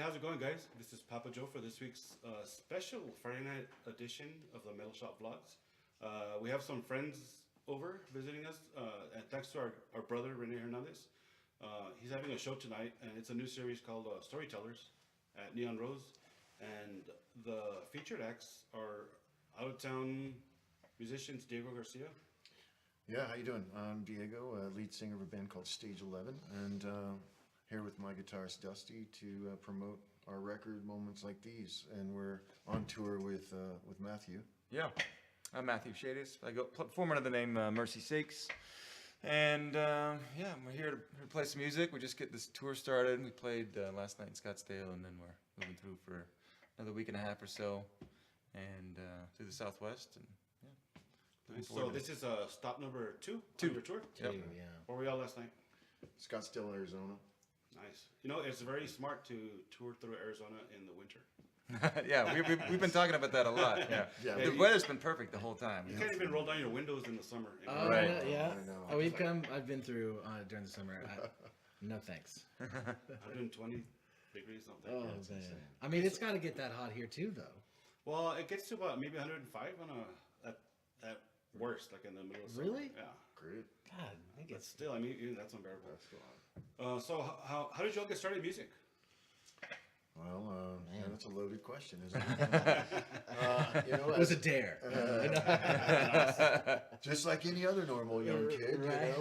how's it going, guys? This is Papa Joe for this week's special Friday night edition of the Metal Shop Vlogs. We have some friends over visiting us, and thanks to our brother, Rene Hernandez. He's having a show tonight, and it's a new series called Storytellers at Neon Rose. And the featured acts are out-of-town musicians Diego Garcia. Yeah, how you doing? I'm Diego, lead singer of a band called Stage 11, and here with my guitarist Dusty to promote our record Moments Like These, and we're on tour with Matthew. Yeah, I'm Matthew Shadis. I go perform under the name Mercy Sakes, and yeah, we're here to play some music. We just get this tour started. We played last night in Scottsdale, and then we're moving through for another week and a half or so, and through the Southwest, and yeah. So this is stop number two Two. on your tour? Yep. Yeah. Where were we all last night? Scottsdale, Arizona. Nice. You know, it's very smart to tour through Arizona in the winter. Yeah, we've been talking about that a lot. Yeah, Yeah, the weather's been perfect the whole time. You can't even roll down your windows in the summer. Oh, Right. yeah. I know. Oh, we've come. I've been through during the summer. No thanks. 120 degrees, something. Oh, that's man. insane. I mean, it's got to get that hot here too, though. Well, it gets to about maybe 105 at worst, like in the middle of summer. Really? Yeah. Great. God, it But gets. still, I mean, even that's unbearable. That's cool. So how did you all get started in music? Well, yeah, Man. that's a loaded question, isn't it? You know, It was a dare. just like any other normal young kid, Right.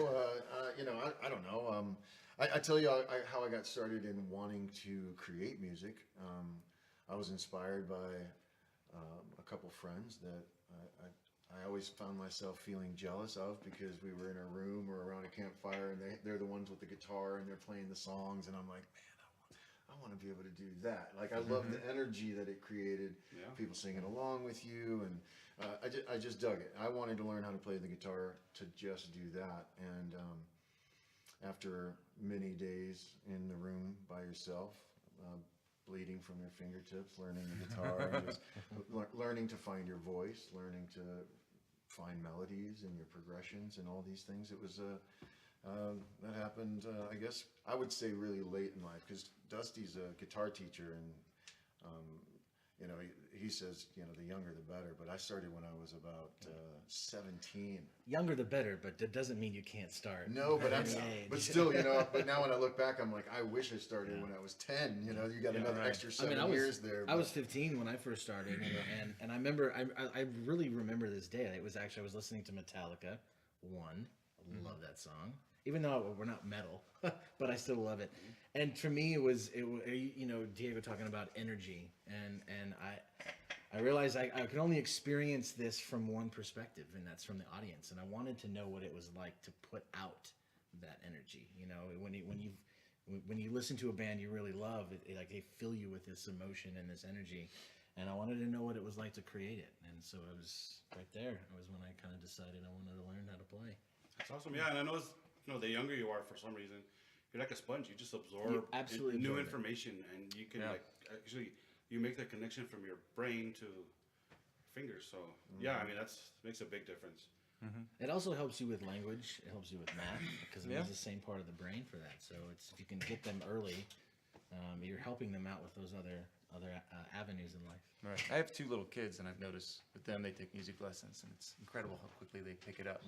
I don't know. I tell you how I got started in wanting to create music. I was inspired by a couple friends that I always found myself feeling jealous of, because we were in a room or around a campfire, and they're the ones with the guitar and they're playing the songs, and I'm like, man, I want to be able to do that. Like, I love the energy that it created. Yeah. People singing along with you, and I just dug it. I wanted to learn how to play the guitar to just do that. And after many days in the room by yourself, bleeding from your fingertips, learning the guitar, and just learning to find your voice, learning to find melodies and your progressions and all these things. It was that happened, I guess I would say really late in life, because Dusty's a guitar teacher, and he says, the younger the better, but I started when I was about 17. Younger the better, but that doesn't mean you can't start. No, but at any age. but still, but now when I look back, I'm like, I wish I started when I was 10. You got another right. extra I 7 mean, years there. I was 15 when I first started, and I remember, I really remember this day. It was actually, I was listening to Metallica, One. I love that song, even though we're not metal, but I still love it. And for me, it was Diego talking about energy, and I realized I could only experience this from one perspective, and that's from the audience. And I wanted to know what it was like to put out that energy. When you listen to a band you really love, like they fill you with this emotion and this energy. And I wanted to know what it was like to create it. And so it was right there. It was when I kind of decided I wanted to learn how to play. That's awesome. Yeah, and I know the younger you are, for some reason, you're like a sponge. You just absorb absolutely new absorb it. information, and you can actually you make the connection from your brain to fingers. So yeah, I mean makes a big difference. It also helps you with language. It helps you with math, because it is the same part of the brain for that. So it's, if you can get them early, you're helping them out with those other avenues in life. Right. I have 2 little kids, and I've noticed with them they take music lessons, and it's incredible how quickly they pick it up.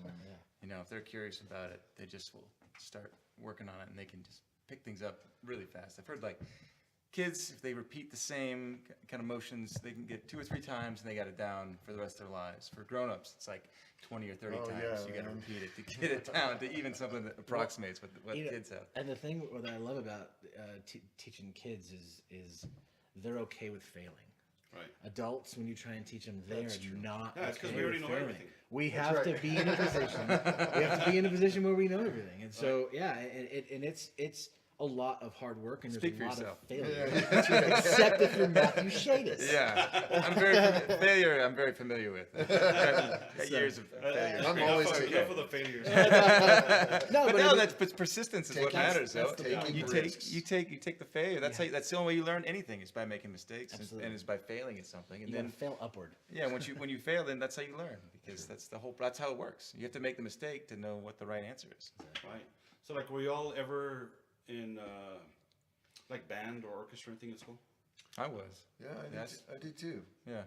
If they're curious about it, they just will start working on it, and they can just pick things up really fast. I've heard kids, if they repeat the same kind of motions, they can get 2 or 3 times, and they got it down for the rest of their lives. For grown-ups, it's like 20 or 30 times. You got to repeat it to get it down to even something that approximates what kids have. And the thing that I love about teaching kids is they're okay with failing. Right. Adults, when you try and teach them, they're not. Yeah, it's because okay we already with know failing. everything. We have to be in a position. We have to be in a position where we know everything, and so it's a lot of hard work, and Speak there's for a lot yourself. of failure. Except if you're Matthew Shadis. Yeah, failure. I'm very familiar with. Got years of failure. I'm always enough of the failures. That's persistence is what matters, though. You take the failure. That's the only way you learn anything, is by making mistakes, and is by failing at something. And You then gotta fail upward. yeah, when you fail, then that's how you learn, because that's how it works. You have to make the mistake to know what the right answer is. Right. So were you all ever in band or orchestra or anything at school? I was. Yeah, Yes. I did too. Yeah.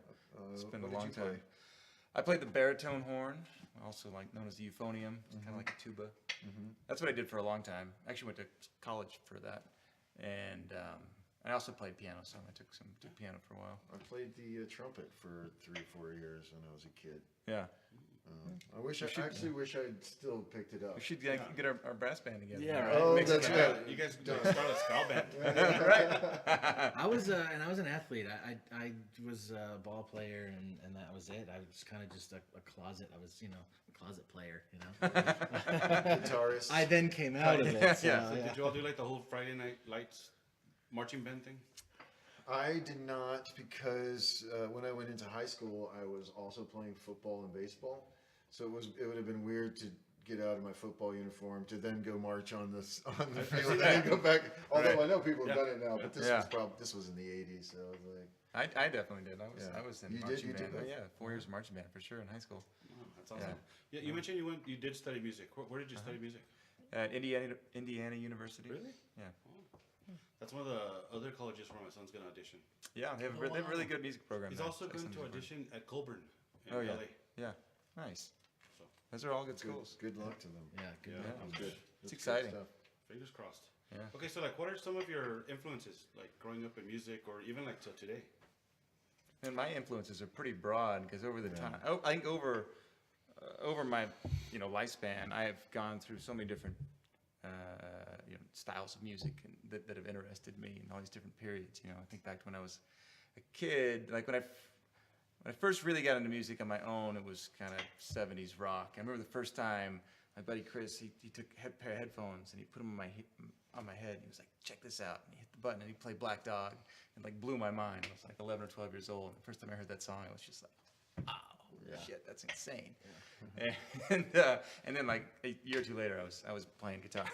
It's been a what did long you time. play? I played the baritone horn, also like known as the euphonium. It's kind of like a tuba. That's what I did for a long time. I actually went to college for that, and I also played piano. Some I took piano for a while. I played the trumpet for 3 or 4 years when I was a kid. Yeah, I actually wish I'd still picked it up. we should get our brass band together. Yeah, right. Oh, Mix it that's up. right. You guys start a ska band. I was and I was an athlete. I was a ball player, and that was it. I was kind of just a closet. I was a closet player. Guitarist. I then came out of it. So, Yeah. So did you all do like the whole Friday Night Lights marching band thing? I did not because when I went into high school, I was also playing football and baseball. So it would have been weird to get out of my football uniform to then go march on the field and then go back. Although I know people have done it now, but this was in the '80s, so I was like, I definitely did. Yeah. I was in You did? marching You did band. both? Yeah, 4 years of marching band for sure in high school. Oh, that's awesome. Yeah, you mentioned you did study music. Where did you study music? At Indiana University. Really? Yeah. That's one of the other colleges where my son's going to audition. Yeah, they have a really good music program. He's there. also going Excellent to music program. audition at Colburn in Oh, yeah. LA. Yeah, nice. So, Those are all good schools. good luck to them. yeah, good. Yeah. luck. Good. It's That's exciting. good stuff. fingers crossed. Yeah. Okay, so like, what are some of your influences, like growing up in music, or even like till today? And my influences are pretty broad because over the Yeah. time, I think over my lifespan, I have gone through so many different styles of music and that have interested me in all these different periods. I think back to when I was a kid, like when I first really got into music on my own, it was kind of 70s rock. I remember the first time my buddy Chris, he took a pair of headphones and he put them on my head. And he was like, check this out. And he hit the button and he played Black Dog and like blew my mind. I was like 11 or 12 years old. And the first time I heard that song, I was just like, oh, shit, that's insane. And then like a year or two later, I was playing guitar.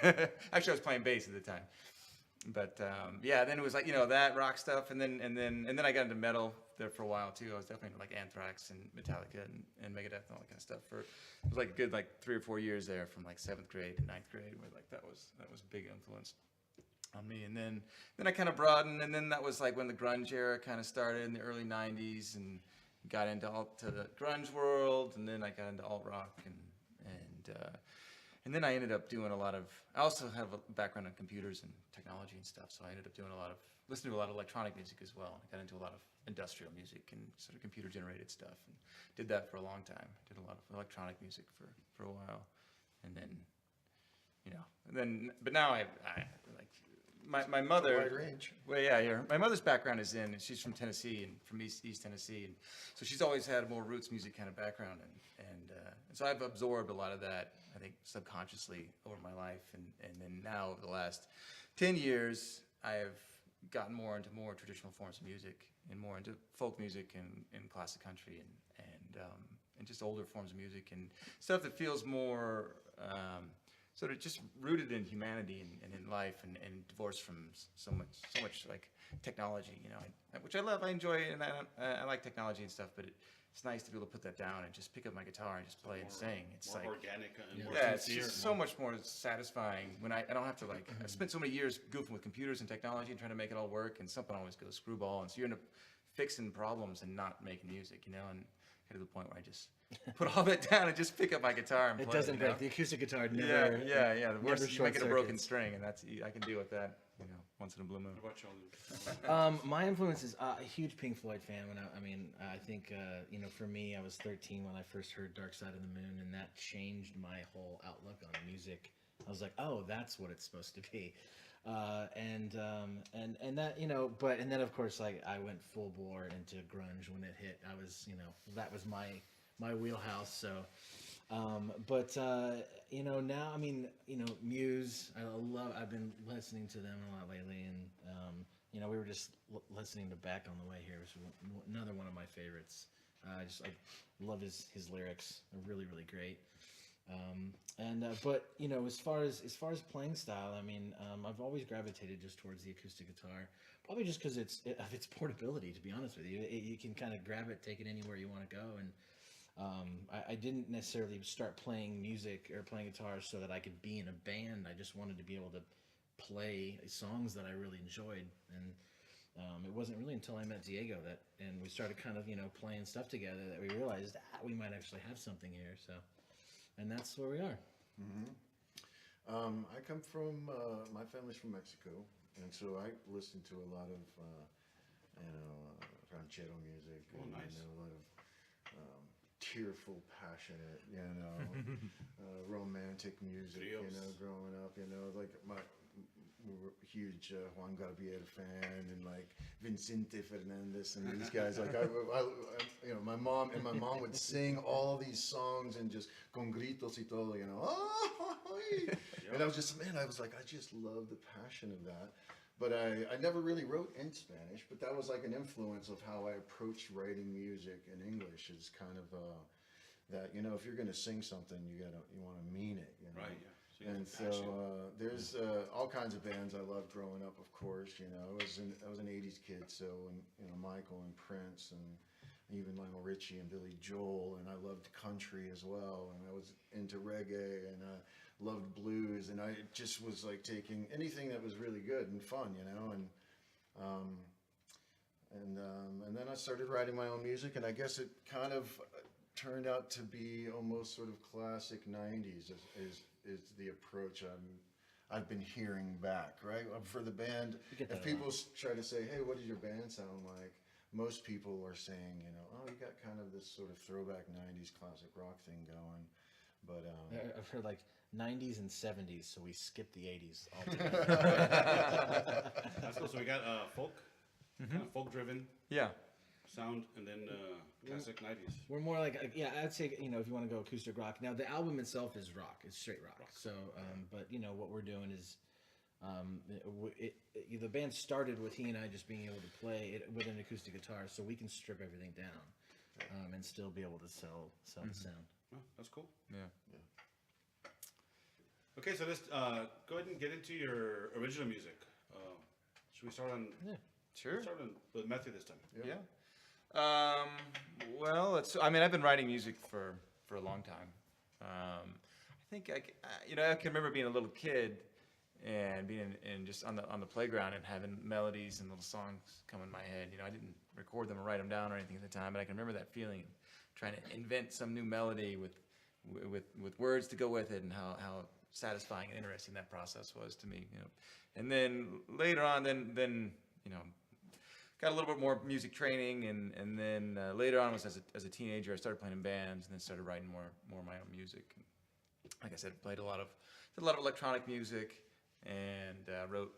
Actually, I was playing bass at the time. But then it was like that rock stuff, and then I got into metal there for a while too. I was definitely into like Anthrax and Metallica and Megadeth and all that kind of stuff. It was like a good like 3 or 4 years there, from like 7th grade to 9th grade, where like that was a big influence on me. And then I kind of broadened, and then that was like when the grunge era kind of started in the early '90s, and got into the grunge world, and then I got into alt rock and then I ended up doing a lot of. I also have a background in computers and technology and stuff, so I ended up listening to a lot of electronic music as well. I got into a lot of industrial music and sort of computer generated stuff, and did that for a long time. Did a lot of electronic music for a while, and then, but now I like my mother. Wide range. Well, yeah. My mother's background she's from Tennessee and from East Tennessee, and so she's always had a more roots music kind of background, and so I've absorbed a lot of that, I think, subconsciously over my life, and then now over the last 10 years, I have gotten more into more traditional forms of music and more into folk music and classic country and just older forms of music and stuff that feels more sort of just rooted in humanity and in life and divorced from so much like technology, which I love. I enjoy it, and I like technology and stuff, but it's nice to be able to put that down and just pick up my guitar and just play and sing. It's more like organic and more it's sincere. just so much more satisfying when I don't have to like. I've spent so many years goofing with computers and technology and trying to make it all work, and something always goes screwball, and so you end up fixing problems and not making music, and get to the point where I just put all that down and just pick up my guitar and play. It doesn't break. The acoustic guitar never. The worst is you make it a broken short-circuits. string, and I can deal with that, once in a blue moon. What about you, Lou? My influence is a huge Pink Floyd fan. I think for me, I was 13 when I first heard Dark Side of the Moon, and that changed my whole outlook on music. I was like, oh, that's what it's supposed to be, and that and then of course like I went full bore into grunge when it hit. I was that was my wheelhouse. So. Now, Muse, I've been listening to them a lot lately, and, we were just listening to Beck on the way here, which is another one of my favorites. I love his lyrics. They're really, really great. But as far as playing style, I've always gravitated just towards the acoustic guitar, probably just because of its portability, to be honest with you. You can kind of grab it, take it anywhere you want to go, and I didn't necessarily start playing music or playing guitar so that I could be in a band. I just wanted to be able to play songs that I really enjoyed. it wasn't really until I met Diego and we started kind of playing stuff together that we realized we might actually have something here. So, and that's where we are. I come from my family's from Mexico, and so I listen to a lot of ranchero music. Oh, nice. A lot of tearful, passionate, romantic music. Trios. Growing up, like we were huge Juan Gabriel fan, and like Vicente Fernandez and these guys. Like my mom would sing all these songs and just con gritos y todo, and I was just I just love the passion of that. But I never really wrote in Spanish, but that was like an influence of how I approached writing music in English. Is kind of that if you're going to sing something, you want to mean it. Right. Yeah. And so there's all kinds of bands I loved growing up. Of course, I was an '80s kid, so Michael and Prince and even Lionel Richie and Billy Joel, and I loved country as well, and I was into reggae and loved blues, and I just was like taking anything that was really good and fun, and then I started writing my own music, and I guess it kind of turned out to be almost sort of classic '90s is the approach I've been hearing back, right? For the band, if people try to say, hey, what does your band sound like? Most people are saying, oh, you got kind of this sort of throwback '90s classic rock thing going. But I've heard like '90s and '70s, so we skipped the '80s altogether. That's cool. So we got folk, kind of folk-driven sound, and then classic '90s. We're more like I'd say if you want to go acoustic rock. Now the album itself is rock, it's straight rock. So but what we're doing is the band started with he and I just being able to play it with an acoustic guitar, so we can strip everything down and still be able to sell the sound. Oh, that's cool. Yeah. Okay, so let's go ahead and get into your original music. Should we start on? Yeah. Sure. Start on with Matthew this time. Yeah. Well, I've been writing music for a long time. I think I can remember being a little kid and being in just on the playground and having melodies and little songs come in my head. I didn't record them or write them down or anything at the time, but I can remember that feeling, trying to invent some new melody with words to go with it, and how satisfying and interesting that process was to me. And then later on, then got a little bit more music training, and then later on was as a teenager, I started playing in bands, and then started writing more of my own music. And like I said, played a lot of electronic music, and wrote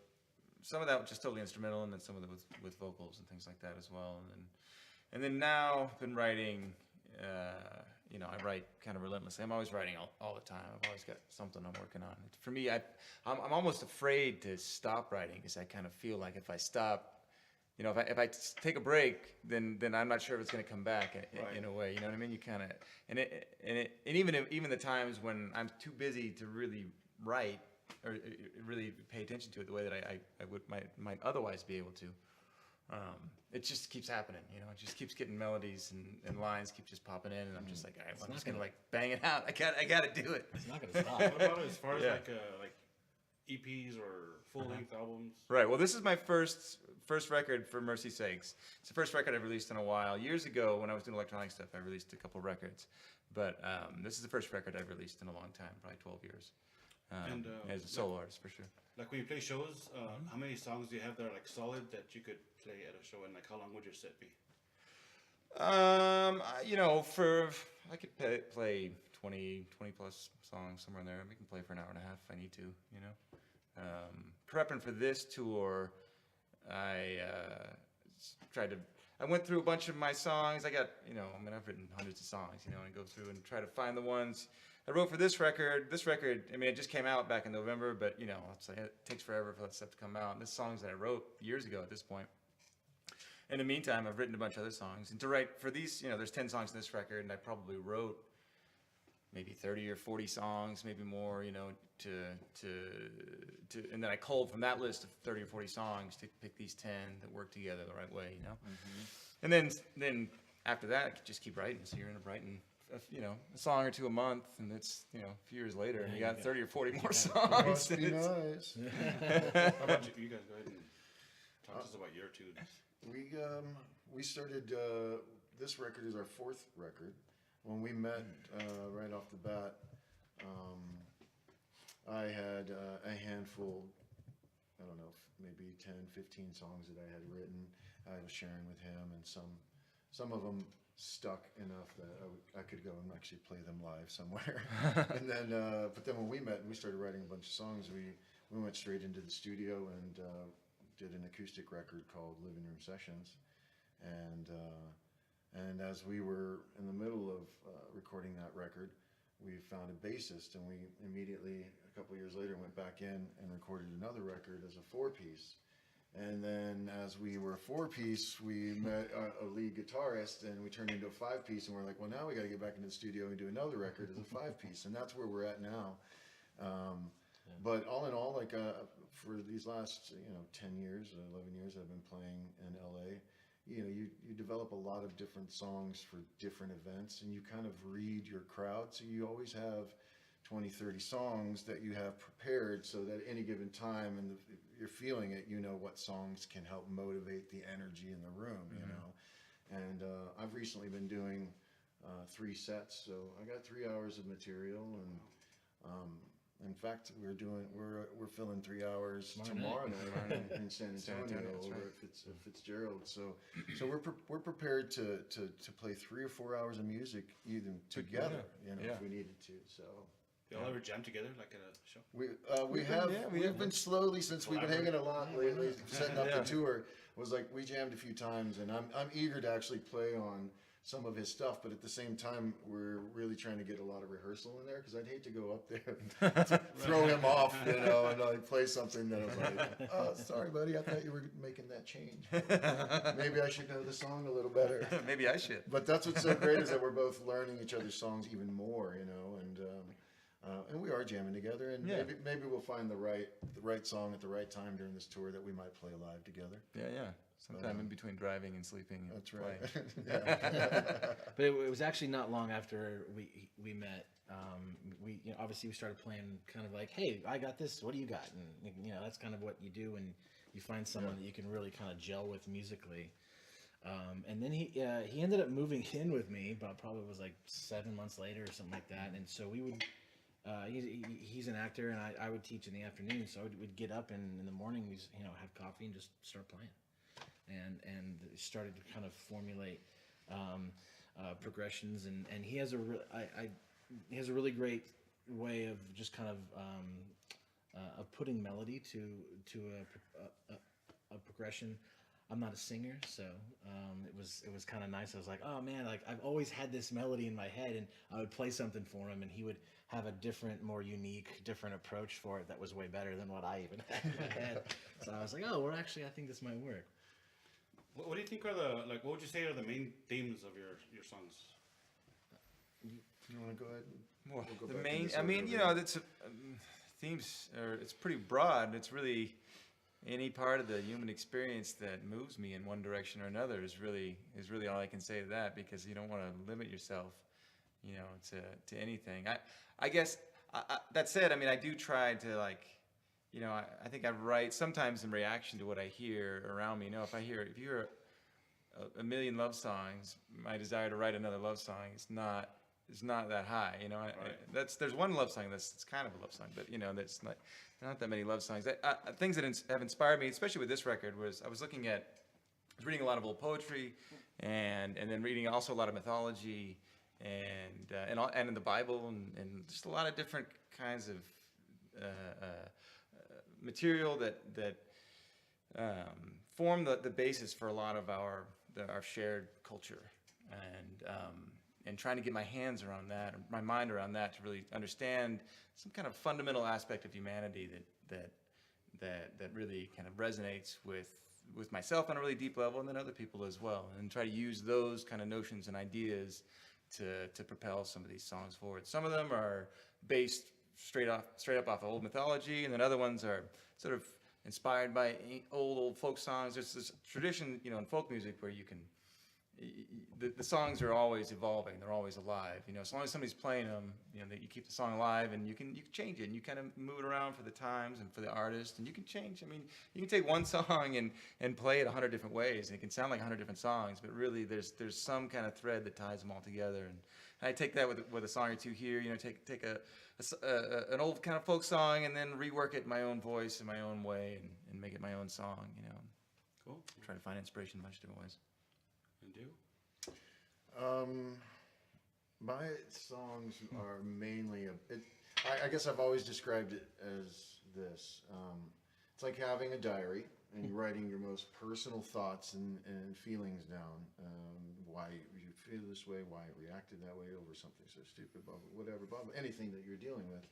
some of that just totally instrumental, and then some of it with vocals and things like that as well. And then now I've been writing. I write kind of relentlessly. I'm always writing all the time. I've always got something I'm working on. For me, I'm almost afraid to stop writing, because I kind of feel like if I stop, if I take a break, then I'm not sure if it's going to come back in a way. You know what I mean? You kind of and even the times when I'm too busy to really write or really pay attention to it the way that I might otherwise be able to. It just keeps happening, it just keeps getting melodies and lines keep just popping in, and I'm just like, all right, I'm just gonna bang it out. I gotta do it. It's not gonna stop. What about as far as like EPs or full-length albums? Right. Well, this is my first record, For Mercy's Sakes. It's the first record I've released in a while. Years ago, when I was doing electronic stuff, I released a couple records, but this is the first record I've released in a long time, probably 12 years. As a solo artist, for sure. Like when you play shows, how many songs do you have that are like solid that you could play at a show, and like how long would your set be? I could play 20 plus songs, somewhere in there. We can play for an hour and a half if I need to, Prepping for this tour, I went through a bunch of my songs. I've written hundreds of songs, and I go through and try to find the ones I wrote for this record. This record, it just came out back in November, but it's like it takes forever for that stuff to come out. And this songs that I wrote years ago at this point. In the meantime, I've written a bunch of other songs. And to write for these, there's 10 songs in this record, and I probably wrote maybe 30 or 40 songs, maybe more, and then I culled from that list of 30 or 40 songs to pick these 10 that work together the right way, And then after that, I could just keep writing. So you're end up writing, a song or two a month, and it's, a few years later, and you got 30 or 40 more songs. Must be nice. How about you guys? Go ahead. Talk to us about your tunes. We started. This record is our fourth record. When we met right off the bat, I had a handful. I don't know, maybe 10, 15 songs that I had written. I was sharing with him, and some of them stuck enough that I could go and actually play them live somewhere. And then, but then when we met and we started writing a bunch of songs, we went straight into the studio and did an acoustic record called Living Room Sessions. And as we were in the middle of recording that record, we found a bassist, and we immediately, a couple years later, went back in and recorded another record as a four-piece. And then as we were a four-piece, we met a lead guitarist, and we turned into a five-piece, and we're like, well, now we got to get back into the studio and do another record as a five-piece, and that's where we're at now. But all in all, like for these last 10 years, 11 years, I've been playing in LA. You develop a lot of different songs for different events, and you kind of read your crowd, so you always have 20, 30 songs that you have prepared, so that at any given time, and you're feeling it, you know what songs can help motivate the energy in the room, And I've recently been doing 3 sets, so I got 3 hours of material, and in fact, we're filling 3 hours tomorrow night in San Antonio over at Fitzgerald. So we're prepared to play 3 or 4 hours of music even together, if we needed to. So. Y'all ever jam together like at a show? We've been slowly, since we've been hanging a lot lately, setting up the tour. Was like we jammed a few times, and I'm eager to actually play on some of his stuff, but at the same time, we're really trying to get a lot of rehearsal in there, because I'd hate to go up there and throw him off, and like play something that I'm like, oh, sorry, buddy, I thought you were making that change. Maybe I should know the song a little better. Maybe I should. But that's what's so great, is that we're both learning each other's songs even more, and we are jamming together, and maybe we'll find the right song at the right time during this tour that we might play live together. Yeah. Sometime in between driving and sleeping. That's right. But it was actually not long after we met. We obviously we started playing kind of like, hey, I got this. What do you got? And that's kind of what you do when you find someone that you can really kind of gel with musically. And then he ended up moving in with me, but probably was like 7 months later or something like that. And so we would. He's an actor, and I would teach in the afternoon. So we'd get up, and in the morning we have coffee and just start playing. And started to kind of formulate progressions, and he has a really great way of just kind of putting melody to a progression. I'm not a singer, so it was kind of nice. I was like, oh man, like I've always had this melody in my head, and I would play something for him, and he would have a different, more unique, different approach for it that was way better than what I even had in my head. So I was like, oh, well, actually, I think this might work. What do you think are what would you say are the main themes of your songs? You want to go ahead? Well, We'll go the back to main, this I mean, over that's themes are, it's pretty broad. It's really any part of the human experience that moves me in one direction or another is really all I can say to that, because you don't want to limit yourself, to anything. I guess that said, I mean, I do try to I think I write sometimes in reaction to what I hear around me. If you hear a million love songs, my desire to write another love song is not that high. There's one love song that's kind of a love song, but that's not that many love songs. Things that have inspired me, especially with this record, was I was reading a lot of old poetry, and then reading also a lot of mythology, and in the Bible, and just a lot of different kinds of material that form the basis for a lot of our shared culture, and trying to get my hands around that, my mind around that, to really understand some kind of fundamental aspect of humanity that really kind of resonates with myself on a really deep level, and then other people as well, and try to use those kind of notions and ideas to propel some of these songs forward. Some of them are based straight up off of old mythology, and then other ones are sort of inspired by old folk songs. There's this tradition, in folk music, where you can the songs are always evolving. They're always alive. You know, as long as somebody's playing them, you know, that you keep the song alive, and you can change it, and you kind of move it around for the times and for the artist, and you can change. I mean, you can take one song and play it 100 different ways, and it can sound like 100 different songs, but really there's some kind of thread that ties them all together. And I take that with a song or two here. You know, take an old kind of folk song and then rework it in my own voice in my own way, and make it my own song. You know, Cool. try to find inspiration in a bunch of different ways. And do? My songs are mainly I guess I've always described it as this. It's like having a diary and you're writing your most personal thoughts and feelings down. Why you feel this way, why it reacted that way over something so stupid, blah, blah, whatever, blah, blah, anything that you're dealing with.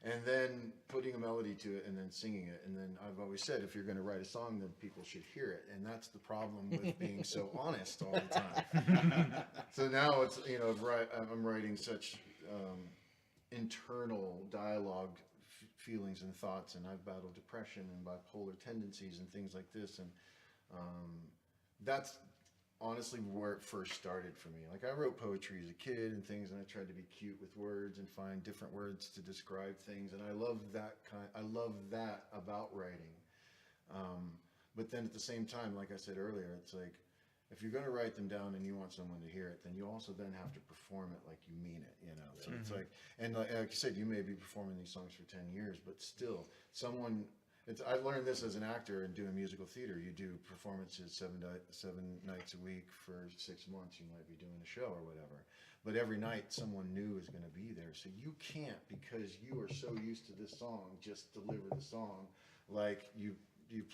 And then putting a melody to it and then singing it. And then I've always said, if you're going to write a song, then people should hear it. And that's the problem with being so honest all the time. So now it's, you know, I'm writing such internal dialogue feelings and thoughts, and I've battled depression and bipolar tendencies and things like this. And that's honestly where it first started for me. Like, I wrote poetry as a kid and things, and I tried to be cute with words and find different words to describe things, and I love that about writing. But then at the same time, like I said earlier, it's like, if you're going to write them down and you want someone to hear it, then you also then have to perform it like you mean it, you know. So it's like, and like you said, you may be performing these songs for 10 years, but still, I learned this as an actor and doing musical theater. You do performances 7 nights a week for 6 months. You might be doing a show or whatever. But every night someone new is going to be there. So you can't, because you are so used to this song, just deliver the song like you've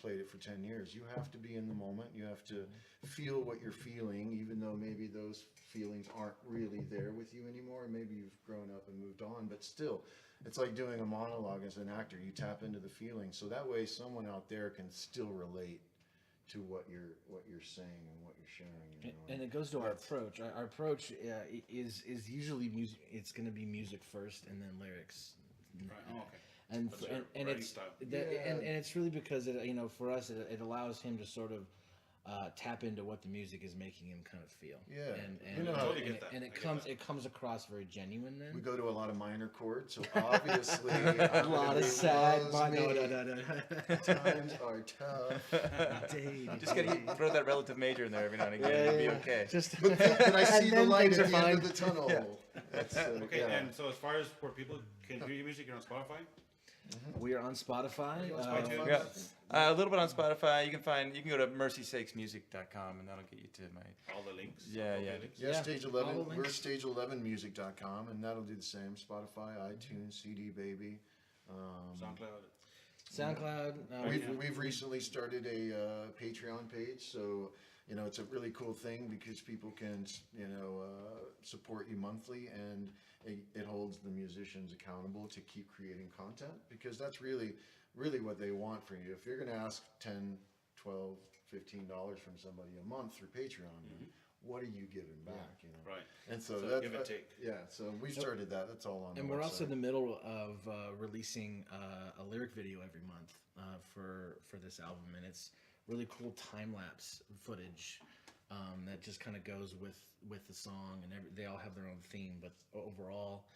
played it for 10 years. You have to be in the moment. You have to feel what you're feeling, even though maybe those feelings aren't really there with you anymore. Maybe you've grown up and moved on, but still, it's like doing a monologue as an actor. You tap into the feeling, so that way someone out there can still relate to what you're saying and what you're sharing. You know? And it goes to our approach. Our approach is usually music. It's going to be music first, and then lyrics. Right. Oh, okay. And That's your and writing it's style. and it's really because it, you know, for us it allows him to sort of tap into what the music is making him kind of feel. Yeah. and You know, and, totally and, get that. and I it get comes that. it comes across very genuine then. We go to a lot of minor chords, so obviously A lot of sad. loves me. No. Times are tough. Just gotta throw that relative major in there every now and again. You'll be okay. Just But I see and the then light things at are the end fine. of the tunnel. Yeah. That's Okay, yeah. and so as far as where people can hear your music, you're on Spotify? We are on Spotify. Spotify? Yeah. A little bit on Spotify. You can go to mercysakesmusic.com, and that'll get you to my. All the links. Yeah, all the yeah. links? Yeah, Yeah, Stage all 11. the We're links. stage11music.com, and that'll do the same. Spotify, iTunes, CD Baby. SoundCloud. SoundCloud. We've recently started a Patreon page, so you know it's a really cool thing because people can support you monthly, and it holds the musicians accountable to keep creating content, because that's really what they want from you. If you're going to ask $10, $12, $15 from somebody a month through Patreon, then what are you giving back? You know, Right. and so, So that's give and take. Yeah, so we started that. That's all on. And the we're website. also in the middle of releasing a lyric video every month for this album, and it's really cool time lapse footage that just kind of goes with the song, and they all have their own theme, but overall,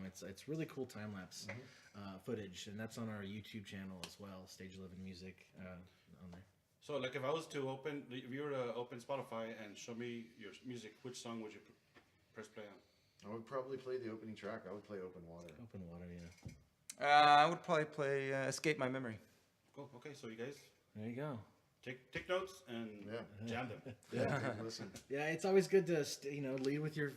it's really cool time lapse footage, and that's on our YouTube channel as well, Stage 11 Music on there. So, like, if you were to open Spotify and show me your music, which song would you press play on? I would probably play the opening track. I would play Open Water. Open Water, yeah. I would probably play Escape My Memory. Cool. Okay, so you guys There you go. take notes and jam them. Yeah, listen. Yeah, it's always good to lead with your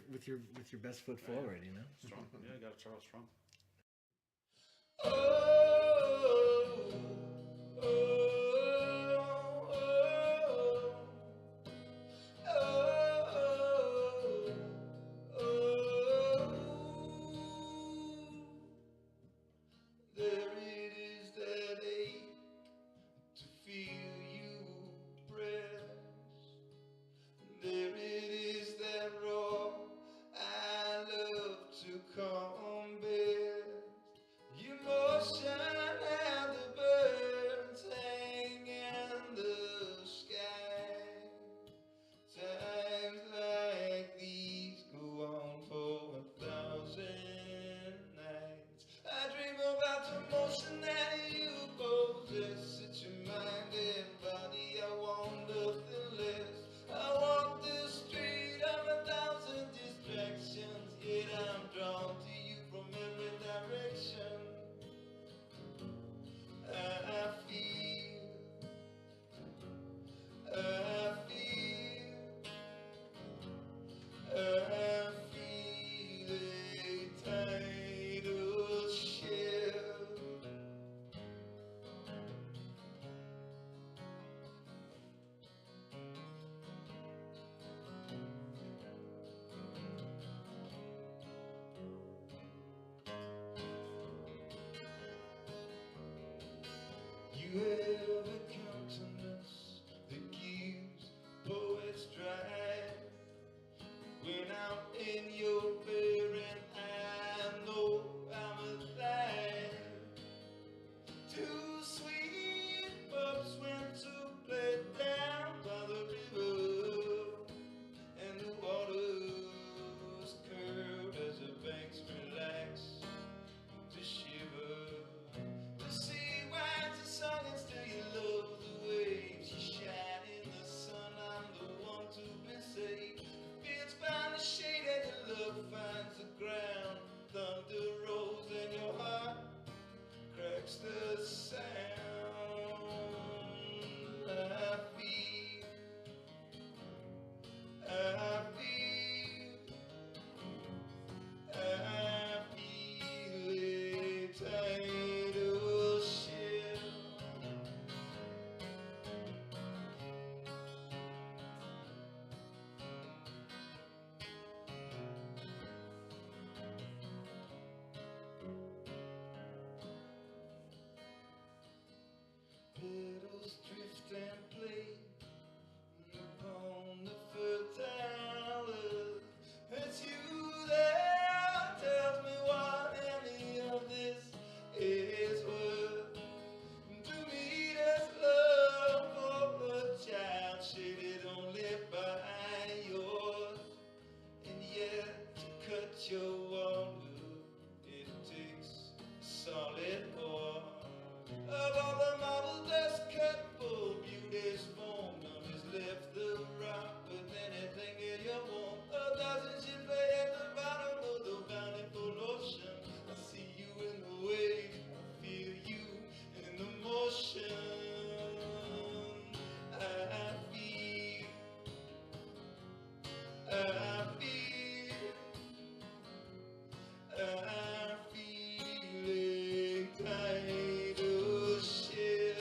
best foot forward. You know. Strong. Yeah, you gotta start off strong. There it is that ache to feel you press. There it is that raw I love to come best. Emotion had you have a countenance that gives poets dry. When I'm in your bed I know I'm alive. Two sweet pups went to play down by the river, and the waters curved as the banks relax to shiver. The sea wags a song and still you love the waves. You shine in the sun, I'm the one to be saved. The fields find the shade and your love finds the ground. Thunder rolls and your heart cracks the sound. I feel a tidal shift. Petals drift and play upon the fertile earth. It's you that tells me what any of this is worth. To me, there's love for a child shaded only by yours, and yet to cut your water, it takes solid ore. Of all the marble dust cut for beauty's form, none has left the rock with anything in your warmth. A thousand ships lay at the bottom of the bountiful ocean. I see you in the waves, I feel you in the motion. I feel a tidal shift.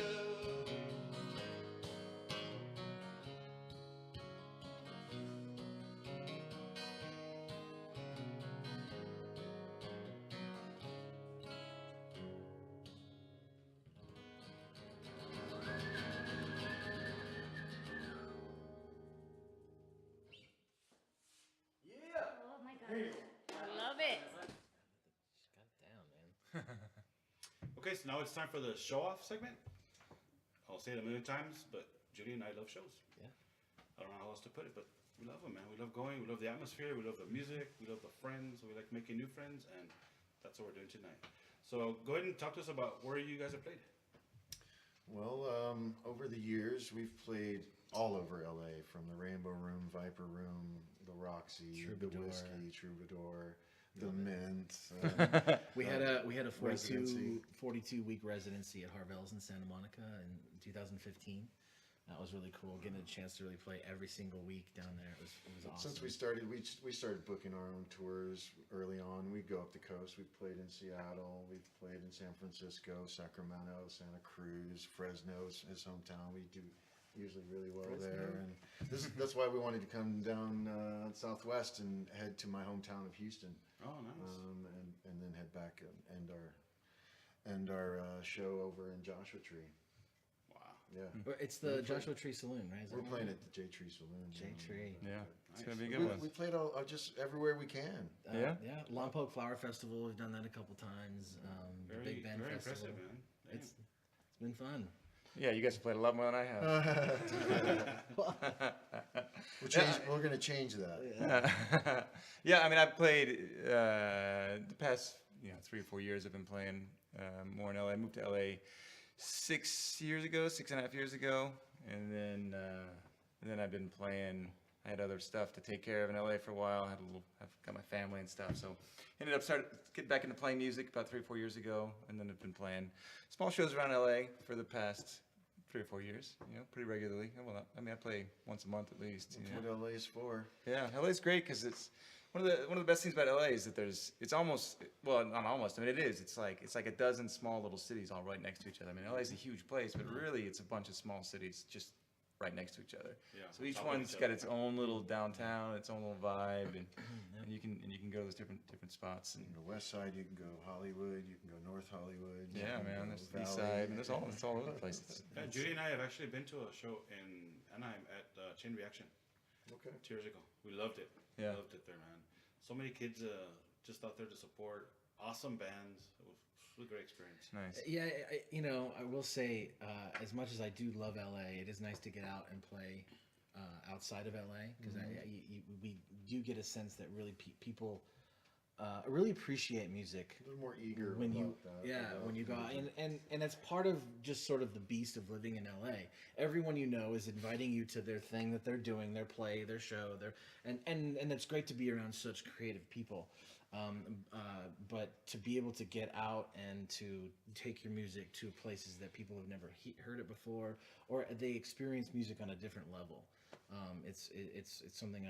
Oh my god. I love it. She's got it down, man. Okay, so now it's time for the show off segment. I'll say it a million times, but Judy and I love shows. Yeah. I don't know how else to put it, but we love them, man. We love going, we love the atmosphere, we love the music, we love the friends, we like making new friends, and that's what we're doing tonight. So go ahead and talk to us about where you guys have played. Well, over the years, we've played all over LA, from the Rainbow Room, Viper Room, the Roxy, Troubadour. the Whiskey, Troubadour, the Mint. We had a 42 Residency. week residency at Harvell's in Santa Monica in 2015. That was really cool, getting a chance to really play every single week down there. It was awesome. Since we started booking our own tours early on. We'd go up the coast. We've played in Seattle. We've played in San Francisco, Sacramento, Santa Cruz, Fresno's his hometown. We do usually really well there, and that's why we wanted to come down Southwest and head to my hometown of Houston, Oh, nice. and then head back and end our show over in Joshua Tree. Wow. Yeah, But it's the Joshua Tree Saloon, right? Is that we're right? playing at the J Tree Saloon. J Tree. Yeah, it's gonna be a Nice. good one. We played all just everywhere we can. Yeah? Yeah. Lompoc Flower Festival. We've done that a couple times. The Very, Big Band very Festival. impressive, man. Damn. It's been fun. Yeah, you guys have played a lot more than I have. We're gonna change that. Yeah, I mean, I've played the past 3 or 4 years. I've been playing more in LA. I moved to LA 6.5 years ago, and then I've been playing. I had other stuff to take care of in LA for a while. I've got my family and stuff, so ended up getting back into playing music about 3 or 4 years ago, and then I've been playing small shows around LA for the past 3 or 4 years. Pretty regularly. Well, I mean, I play once a month at least. That's what LA is for. Yeah, LA's great because it's one of the best things about LA is that it's almost, well, not almost. I mean, it is. It's like a dozen small little cities all right next to each other. I mean, LA's a huge place, but really it's a bunch of small cities just right next to each other. Yeah, So on each top of one's each got other. its own little downtown, its own little vibe, and you can go to those different spots. And You can go west side, you can go Hollywood, you can go North Hollywood. you yeah, can man, go there's the Valley. east side, and it's all over the place. Yeah, Judy and I have actually been to a show in Anaheim at Chain Reaction Okay. 2 years ago. We loved it. Yeah. Loved it there, man. So many kids just out there to support. Awesome bands. It was a great experience. Nice. Yeah, I will say, as much as I do love LA, it is nice to get out and play outside of LA because we do get a sense that really people really appreciate music A little more eager when about you that. when you go out, and that's part of just sort of the beast of living in LA. Everyone you know is inviting you to their thing that they're doing, their play, their show, and it's great to be around such creative people. But to be able to get out and to take your music to places that people have never heard it before, or they experience music on a different level, it's something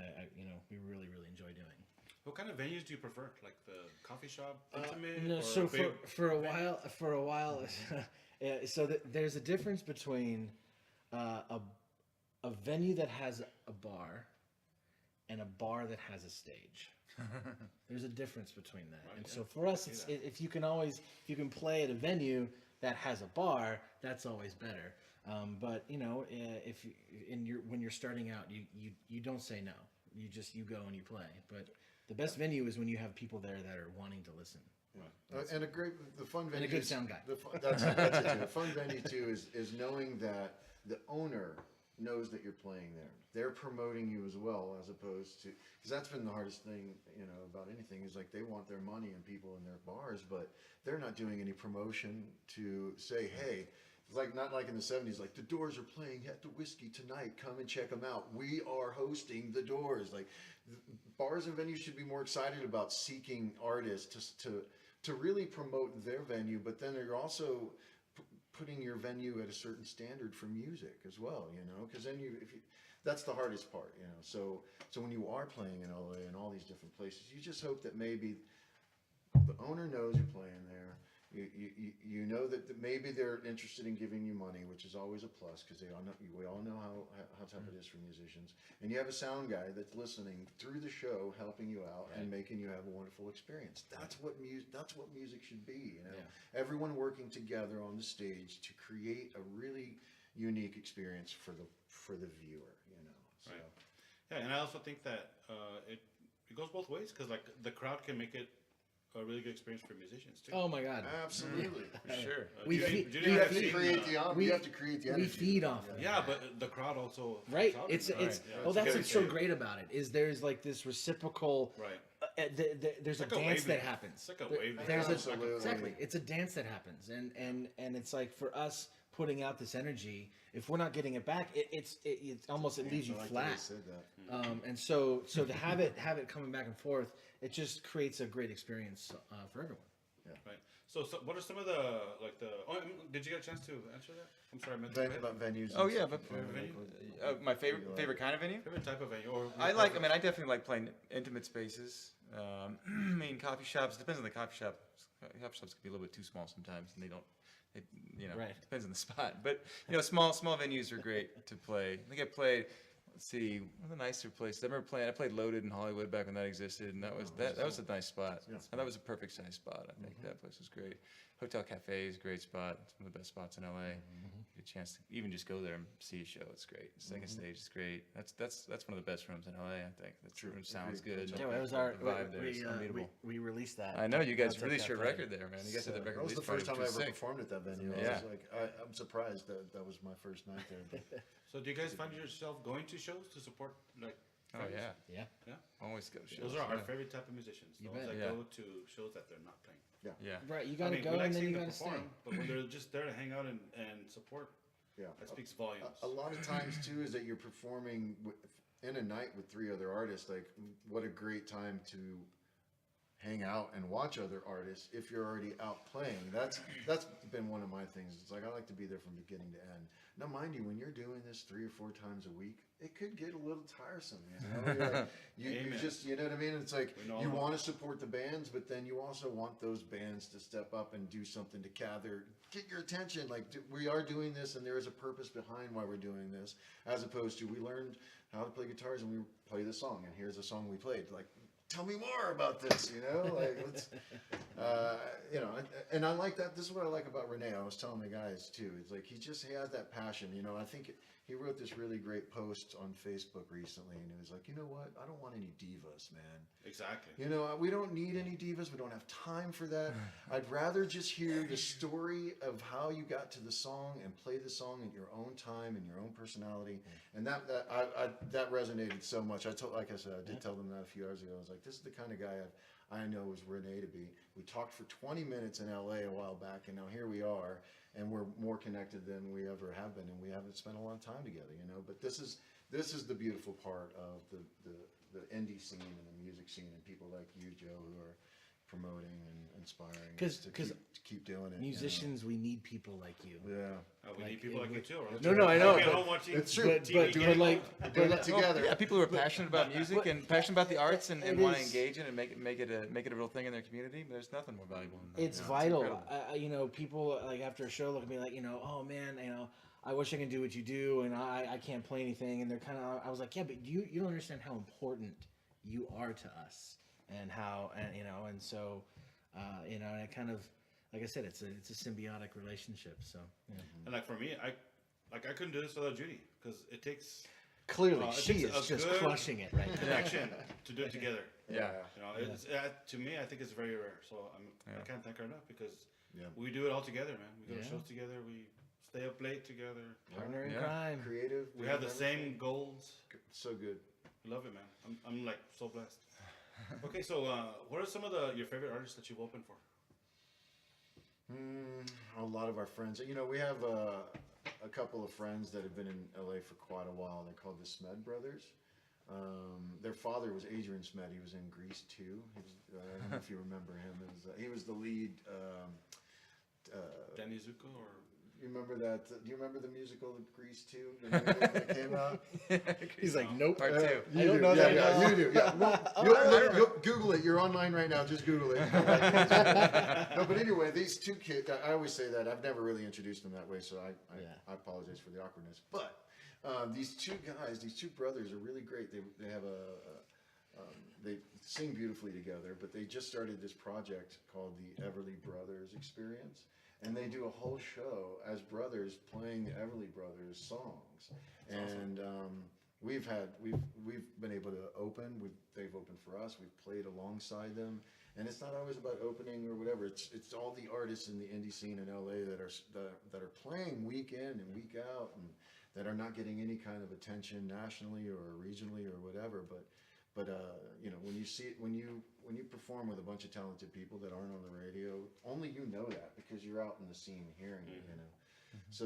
we really enjoy doing. What kind of venues do you prefer? Like the coffee shop, intimate, No, or so big for a while, so there's a difference between a venue that has a bar and a bar that has a stage. There's a difference between that, and so for us, it's if you can play at a venue that has a bar, that's always better. But if when you're starting out, you don't say no. You go and you play. But the best venue is when you have people there that are wanting to listen. And the fun venue. And a good sound guy. That's it too. A fun venue too is knowing that the owner knows that you're playing there. They're promoting you as well, as opposed to, because that's been the hardest thing, about anything is like they want their money and people in their bars, but they're not doing any promotion to say, hey, it's like not like in the 70s, like the Doors are playing at the Whiskey tonight. Come and check them out. We are hosting the Doors. Like bars and venues should be more excited about seeking artists to really promote their venue, but then they're also putting your venue at a certain standard for music as well, because then that's the hardest part, So when you are playing in LA and all these different places, you just hope that maybe the owner knows you're playing there. You know that maybe they're interested in giving you money, which is always a plus because we all know how tough it is for musicians. And you have a sound guy that's listening through the show, helping you out and making you have a wonderful experience. That's what music should be. Everyone working together on the stage to create a really unique experience for the viewer. So. Right. Yeah, and I also think that it goes both ways because like the crowd can make it a really good experience for musicians too. Oh my God! Absolutely. For sure. We Judy- feed- Judy we and I have You seen, have to create the energy. We feed off of yeah, but the crowd also right. helps out It's in that. it's Yeah, well, a that's good what's so experience. great about it is there's like this reciprocal. Right. There's a like a dance wave that dance. happens. It's like a There- wave dance. There's Absolutely. exactly. It's a dance that happens, and it's like for us putting out this energy. If we're not getting it back, it almost it leaves you I like that flat. they said that. And so to have it coming back and forth, it just creates a great experience for everyone. Right. So what are some of the did you get a chance to answer that? I'm sorry, I meant to. About venues. Oh and yeah, stuff. but my favorite kind of venue. Favorite type of venue? Or I definitely like playing intimate spaces. I mean, coffee shops. Depends on the coffee shop. Coffee shops can be a little bit too small sometimes, and they don't. Right. Depends on the spot. But small venues are great to play. I think I played. Let's see, one of the nicer places. I played Loaded in Hollywood back when that existed, and that was a nice spot. And that was a perfect size spot. I think that place was great. Hotel Cafe is a great spot. It's one of the best spots in LA. Get a chance to even just go there and see a show. It's great. Second stage is great. That's one of the best rooms in LA. I think that room sounds good. Yeah, that was our the vibe there is unbeatable. we released that. I know you guys Hotel released your Cafe. record there, man. You guys had that record That was the release first party, time I which ever was sick. performed at that venue. I Yeah. was like, I'm surprised that was my first night there. But So do you guys find yourself going to shows to support like? Oh friends? yeah, Yeah. always go to shows. Those are our yeah. favorite type of musicians. You Those bet. that Yeah. go to shows that they're not playing. Yeah. Right. You I gotta mean, go we like and then seeing you them gotta perform, stay. but when they're just there to hang out and support, yeah. that speaks volumes. A lot of times too is that you're performing in a night with 3 other artists. Like, what a great time to hang out and watch other artists if you're already out playing. That's been one of my things. It's like I like to be there from beginning to end. Now, mind you, when you're doing this 3 or 4 times a week, it could get a little tiresome. You know, you Amen. just, you know what I mean? It's like We know you all want to support the bands, but then you also want those bands to step up and do something to get your attention. Like we are doing this, and there is a purpose behind why we're doing this, as opposed to we learned how to play guitars and we play the song, and here's a song we played. Like, tell me more about this, you know? Like, let's, you know, and I like that. This is what I like about Renee. I was telling the guys too. It's like he has that passion, you know. I think he wrote this really great post on Facebook recently, and he was like, you know what? I don't want any divas, man. Exactly. You know, we don't need any divas. We don't have time for that. I'd rather just hear the story of how you got to the song and play the song in your own time and your own personality. And that resonated so much. Like I said, I did tell them that a few hours ago. I was like, this is the kind of guy I know is Renee to be. We talked for 20 minutes in LA a while back, and now here we are, and we're more connected than we ever have been, and we haven't spent a lot of time together, you know. But this is the beautiful part of the indie scene and the music scene, and people like you, Joe, who are promoting and inspiring us to keep doing it. Musicians, we need people like you. You know? Yeah. We need people like you too. Right? No, I know. Like at home watching It's true. TV, But like, Doing it together. Yeah, people who are passionate about music and passionate about the arts and It want to is- engage in and make it a real thing in their community. There's nothing more valuable than that. it's You know, vital. incredible. You know, people like after a show look at me like, you know, oh man, you know, I wish I could do what you do, and I can't play anything. And they're kind of, I was like, yeah, but you don't understand how important you are to us, and how, and you know, and so, you know, and it kind of, like I said, it's a symbiotic relationship. So yeah. And like for me, I couldn't do this without Judy because it takes Clearly, it she takes is a just good crushing it right now. connection to do it together. Yeah. You know, it's, to me, I think it's very rare. So I can't thank her enough because Yeah. we do it all together, man. We go to Yeah. shows together. We stay up late together. Partner in Yeah. crime. Creative. We have the doing same everything. goals. So good. We love it, man. I'm like so blessed. Okay, so what are some of your favorite artists that you've opened for? A lot of our friends. You know, we have a couple of friends that have been in LA for quite a while. They're called the Smed Brothers. Their father was Adrian Smed. He was in Grease 2. I don't know if you remember him. He was the lead. Danny Zuko or You remember that? Do you remember the musical Grease 2? The movie that came out? He's like, nope. Part two. I don't know that at all. You do. Yeah. You'll Google it. You're online right now. Just Google it. No, but anyway, these two kids. I always say that. I've never really introduced them that way, so I apologize for the awkwardness. But these two guys, these two brothers, are really great. They have they sing beautifully together. But they just started this project called the Everly Brothers Experience. And they do a whole show as brothers playing the Everly Brothers songs, and we've been able to open. They've opened for us. We've played alongside them, and it's not always about opening or whatever. It's all the artists in the indie scene in LA that are playing week in and week out, and that are not getting any kind of attention nationally or regionally or whatever. But you know, when you perform with a bunch of talented people that aren't on the radio, only you know that because you're out in the scene hearing it, you know. So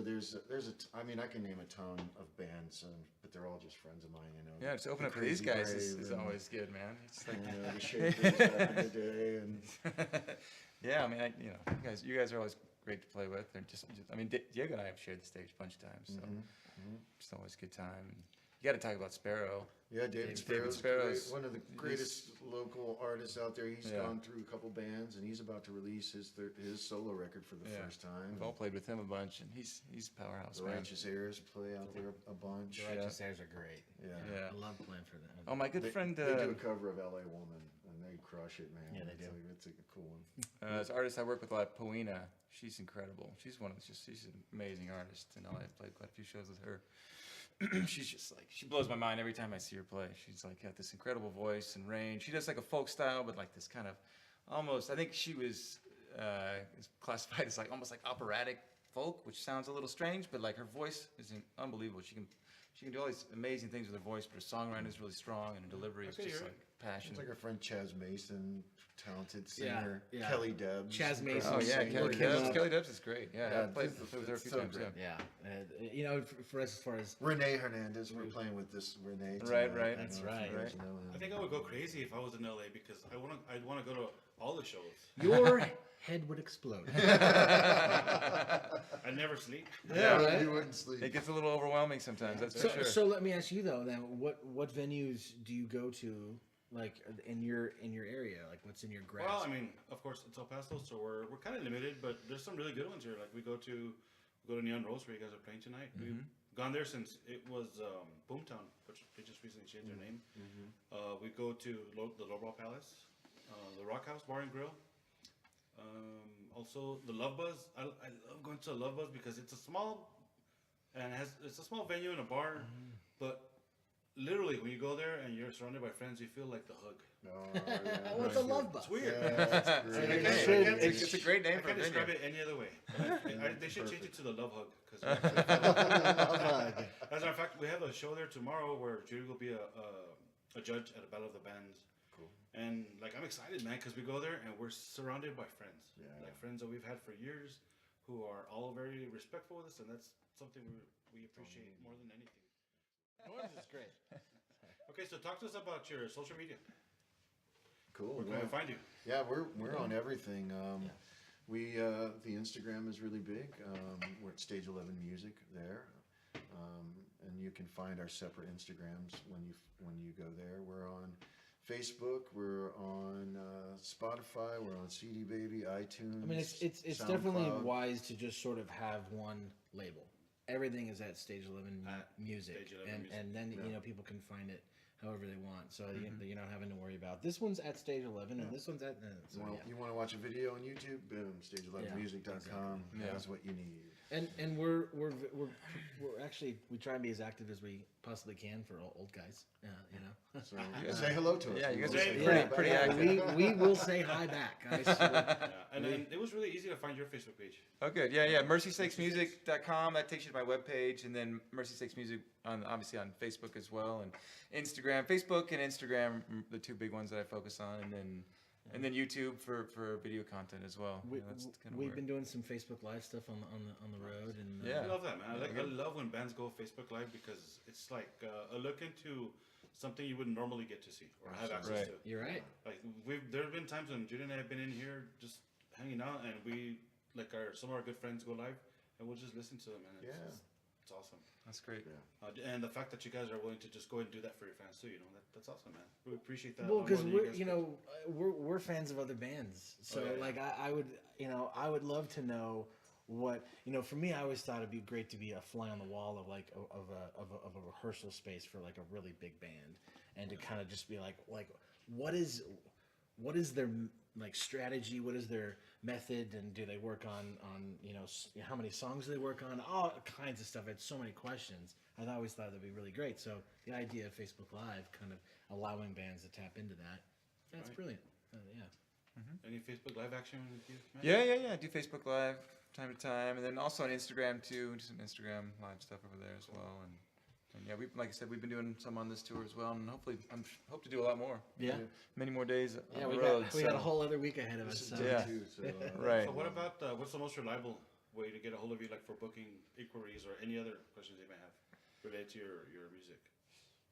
I mean, I can name a ton of bands, but they're all just friends of mine, you know. Yeah, just open The up for these Crazy guys is Brave and, always good, man. It's like, you know, the Shakers back in the day, and yeah, I mean, you guys are always great to play with. And I mean, Diego and I have shared the stage a bunch of times, so it's always a good time. You got to talk about Sparrow. yeah, David Sparrow's Sparrow's one of the greatest local artists out there. He's gone through a couple bands, and he's about to release his solo record for the first time. We've all played with him a bunch, and he's a powerhouse, The man. Righteous Heirs play out there a bunch. The Righteous Heirs are great. Yeah. I love playing for them. Oh, my good friend. They do a cover of "L.A. Woman," and they crush it, man. Yeah, they do. It's a cool one. This artist I work with a lot, Poena. She's incredible. She's an amazing artist, and I've played quite a few shows with her. She's just like, she blows my mind every time I see her play. She's like got this incredible voice and range. She does like a folk style, but like this kind of almost, I think she was is classified as like almost like operatic folk, which sounds a little strange, but like her voice is unbelievable. she can do all these amazing things with her voice, but her songwriting is really strong, and her delivery is Okay, just you're like passion. It's like our friend Chaz Mason, talented Yeah, singer. yeah. Kelly Debs. Chaz Mason. Oh yeah, Look Kelly him Debs. up. Kelly Debs is great. Yeah, Yeah, I played it's- with her a few it's so times. great. Yeah. Yeah, you know, for us as far as Renee Hernandez. We're playing with this Renee. Right, tonight. right. I don't That's know if you right. guys know him. I think I would go crazy if I was in LA because I'd want to go to all the shows. your head would explode. I never sleep. Yeah, right? You wouldn't sleep. It gets a little overwhelming sometimes. That's So, for sure. so let me ask you though. Then, what venues do you go to, like in your area? Like, what's in your grasp? Well, I mean, of course, it's El Paso, so we're kind of limited, but there's some really good ones here. Like we go to Neon Rose, where you guys are playing tonight. We've gone there since it was Boomtown, which they just recently changed their name. We go to the Lowbrow Palace, the Rock House Bar and Grill. Also, the Love Buzz. I love going to the Love Buzz because it's a small it's a small venue and a bar, but literally when you go there and you're surrounded by friends, you feel like the hug. Oh, yeah. What's a love bus? It's weird. Yeah, that's I great. can't- should- I can't- it's a great name I for a can't describe venue. it any other way. They should change it to the Love Hug. Cause Love hug. as a matter of fact, we have a show there tomorrow where Judy will be a judge at a Battle of the Bands. Cool. And like I'm excited, man, because we go there and we're surrounded by friends. Yeah. Like friends that we've had for years, who are all very respectful with us, and that's something we appreciate more than anything. Noise is great. Okay, so talk to us about your social media. Cool. Where can I find you? Yeah, we're on everything. We the Instagram is really big. We're at Stage 11 Music there, and you can find our separate Instagrams when you go there. We're on Facebook. We're on Spotify. We're on CD Baby, iTunes. I mean, it's definitely SoundCloud. wise to just sort of have one label. Everything is at Stage 11 At Music, Stage 11 and Music. and then you know people can find it however they want. So you're not having to worry about this one's at Stage 11 and this one's at. So, You want to watch a video on YouTube? Boom, stage11music.com. Yeah. That's what you need. And we're actually we try and be as active as we possibly can for old guys. You know. So say hello to us. Yeah, you guys We'll are say pretty- hello back. pretty active. We will say hi back, guys. Yeah. And then it was really easy to find your Facebook page. Oh, good. Yeah, yeah. MercySakesMusic.com. That takes you to my webpage, and then Mercy Sakes Music obviously on Facebook as well, and Instagram. Facebook and Instagram, the two big ones that I focus on, and then YouTube for video content as well. We, Yeah, that's kinda we've where- been doing some Facebook Live stuff on the road, and Yeah. I love that, man. I love when bands go Facebook Live because it's like a look into something you wouldn't normally get to see or have access Right. to. you're right. Like there have been times when Judy and I have been in here just hanging out, and we like some of our good friends go live, and we'll just listen to them, and it's awesome. That's great. And the fact that you guys are willing to just go and do that for your fans too, that's awesome, man. We appreciate that. Well, a lot because more than we're guys you could. know we're fans of other bands, so yeah, yeah. like I would love to know what for me. I always thought it'd be great to be a fly on the wall of like of a rehearsal space for like a really big band, and to kind of just be like what is their like strategy, what is their method, and do they work on how many songs do they work on, all kinds of stuff. I had so many questions. I always thought that'd be really great. So the idea of Facebook Live kind of allowing bands to tap into that's Right. brilliant. Yeah. Any Facebook Live action with you, man? Yeah. I do Facebook Live time to time, and then also on Instagram too. Do some Instagram live stuff over there as well, and yeah, like I said, we've been doing some on this tour as well, and hopefully, hope to do a lot more. Yeah. Many more days Yeah, on we the road. got a so- whole other week ahead of us. This is So. day Yeah. 2, so, Right. So what about what's the most reliable way to get a hold of you, like for booking inquiries or any other questions they may have related to your music?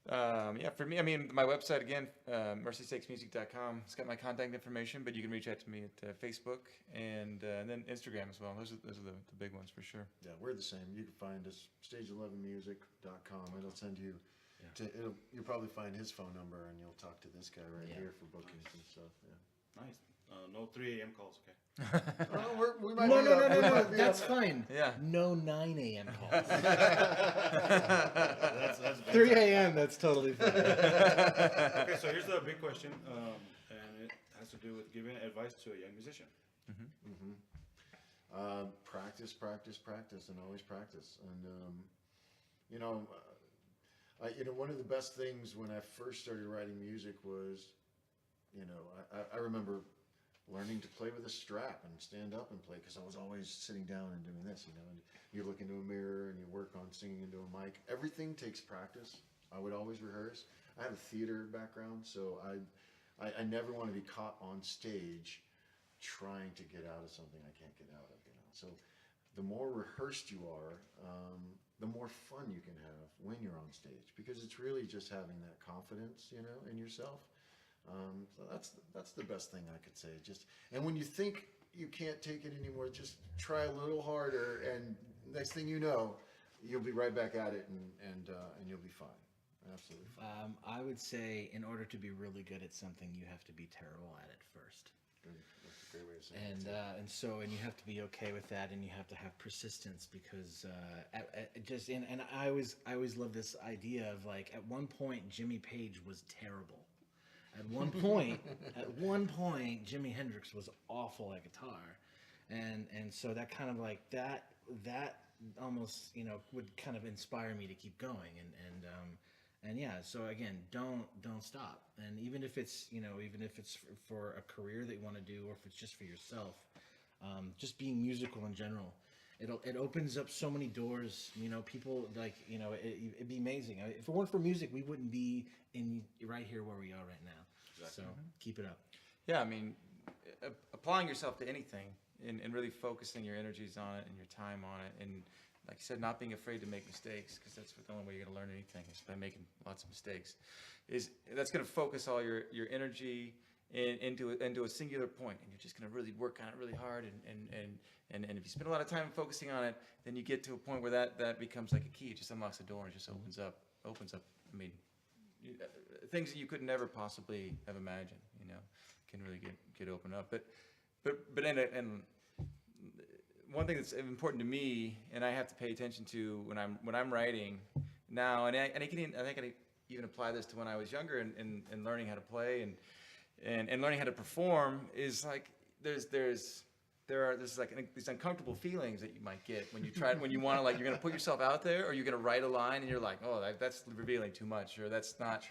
Yeah, for me, I mean, my website again, MercySakesMusic.com. It's got my contact information, but you can reach out to me at Facebook and then Instagram as well. Those are the big ones for sure. Yeah, we're the same. You can find us stage11music.com. It'll send you you'll probably find his phone number, and you'll talk to this guy right here for bookings and stuff. Yeah. Nice. No 3 a.m. calls, okay? Oh, we might No, be no, up. no, We no, no. might be That's up. fine. Yeah. No 9 a.m. calls. That's 3 a.m. That's totally fine. Okay, so here's the big question, and it has to do with giving advice to a young musician. Practice, and always practice. And one of the best things when I first started writing music was, I remember learning to play with a strap and stand up and play, because I was always sitting down and doing this, and you look into a mirror and you work on singing into a mic. Everything takes practice. I would always rehearse. I have a theater background, so I never want to be caught on stage trying to get out of something I can't get out of, you know. So the more rehearsed you are, the more fun you can have when you're on stage, because it's really just having that confidence, you know, in yourself. So that's the best thing I could say. And when you think you can't take it anymore, just try a little harder, and next thing you know, you'll be right back at it, and you'll be fine. Absolutely fine. I would say in order to be really good at something, you have to be terrible at it first. Good. That's a great way of saying it. And you have to be okay with that, and you have to have persistence, because I always love this idea of, like, at one point Jimmy Page was terrible. At one point, Jimi Hendrix was awful at guitar, and so that kind of like that almost, you know, would kind of inspire me to keep going, and yeah. So again, don't stop, and even if it's for a career that you want to do, or if it's just for yourself, just being musical in general. It opens up so many doors, you know. People, like, you know, it'd be amazing. If it weren't for music, we wouldn't be right here where we are right now. Exactly. So keep it up. Yeah, I mean, applying yourself to anything and really focusing your energies on it and your time on it, and like you said, not being afraid to make mistakes, because that's the only way you're going to learn anything, is by making lots of mistakes. That's going to focus all your energy into a singular point, and you're just going to really work on it really hard, and if you spend a lot of time focusing on it, then you get to a point where that becomes like a key. It just unlocks the door and it just opens up. I mean, things that you could never possibly have imagined, you know, can really get opened up. But and one thing that's important to me, and I have to pay attention to when I'm writing now, and I think I even apply this to when I was younger, and learning how to play and learning how to perform, is like there's like these uncomfortable feelings that you might get when you want to, like, you're going to put yourself out there, or you're going to write a line and you're like, oh, that's revealing too much, or that's not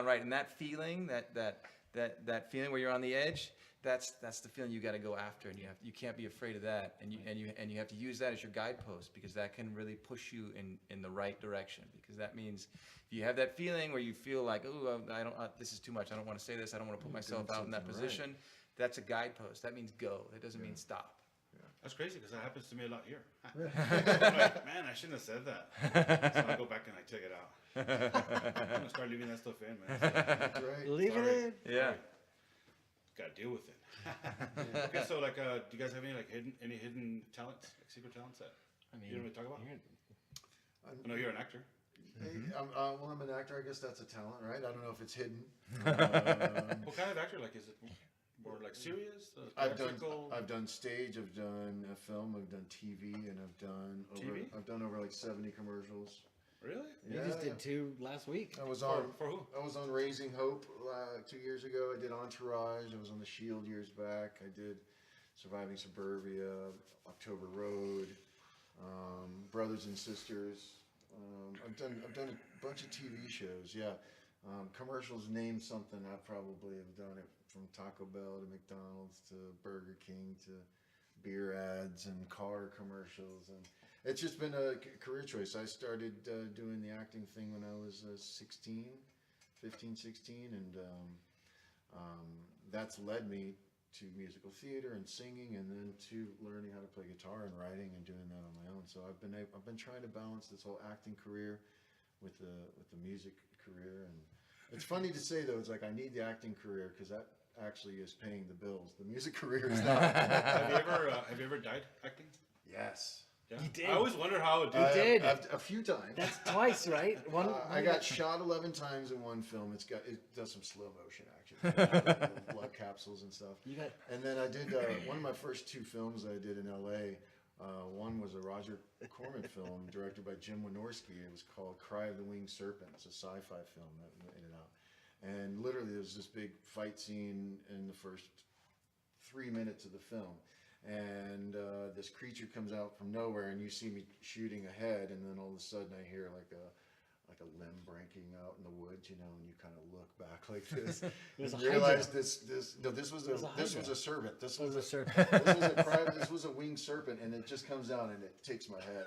right. And that feeling, that feeling where you're on the edge, that's the feeling you got to go after, and you can't be afraid of that, and you have to use that as your guidepost, because that can really push you in the right direction. Because that means if you have that feeling where you feel like, oh, this is too much, I don't want to say this, I don't want to put myself out in that position. Right. That's a guidepost. That means go. That doesn't mean stop. Yeah. That's crazy, because that happens to me a lot here. I'm like, man, I shouldn't have said that. So I go back and I take it out. I'm gonna start leaving that stuff in, man. That's right. Leave it in. Yeah. Gotta deal with it. Okay, so like, do you guys have any hidden talents, like secret talents that you don't really talk about? I know you're an actor. Hey, I'm an actor. I guess that's a talent, right? I don't know if it's hidden. What kind of actor? Like, is it more like serious? I've done stage. I've done a film. I've done TV, and I've done over like 70 commercials. Really? You just did 2 last week. I was on for who? I was on Raising Hope 2 years ago. I did Entourage. I was on The Shield years back. I did Surviving Suburbia, October Road, Brothers and Sisters. I've done a bunch of TV shows. Yeah, commercials. Name something, I probably have done it, from Taco Bell to McDonald's to Burger King to beer ads and car commercials, and it's just been a career choice. I started doing the acting thing when I was 15, 16, and that's led me to musical theater and singing, and then to learning how to play guitar and writing and doing that on my own. So I've been trying to balance this whole acting career with the music career, and it's funny to say though. It's like I need the acting career because that actually is paying the bills. The music career is not. Have you ever died acting? Yes. Yeah. You did. I always wonder how it You did. A few times. That's twice, right? I got shot 11 times in one film. It does some slow motion action, blood capsules and stuff. And then I did one of my first 2 films I did in L.A. One was a Roger Corman film directed by Jim Wynorski. It was called Cry of the Winged Serpent. It's a sci-fi film that made it out. And literally, there was this big fight scene in the first 3 minutes of the film. And this creature comes out from nowhere, and you see me shooting ahead, and then all of a sudden I hear like like a limb breaking out in the woods, you know, and you kind of look back like this was and a realize hydra. this was was a this was hydra. a serpent. This It was was a serpent. this was a winged serpent, and it just comes down and it takes my head.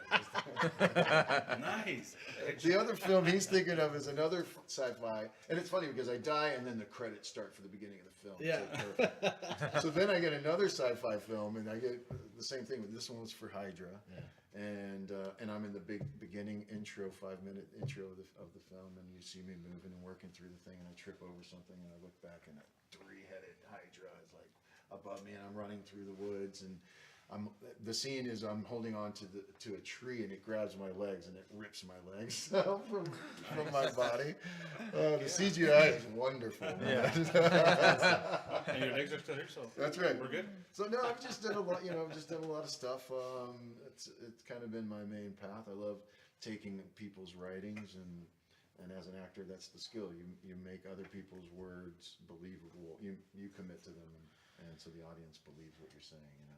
Nice. The other film he's thinking of is another sci-fi, and it's funny because I die and then the credits start for the beginning of the film. Yeah. So perfect. So then I get another sci-fi film, and I get the same thing. This one was for Hydra, and I'm in the big beginning intro, 5-minute intro of the film, and you see me moving and working through the thing, and I trip over something, and I look back, and a 3-headed Hydra is like above me, and I'm running through the woods, and the scene is I'm holding on to a tree, and it grabs my legs and it rips my legs out from my body. The CGI is wonderful. Yeah. And your legs are still here, so That's right. we're good. So no, I've just done a lot. I've just done a lot of stuff. It's kind of been my main path. I love taking people's writings and as an actor, that's the skill. You make other people's words believable. You commit to them, and so the audience believes what you're saying. And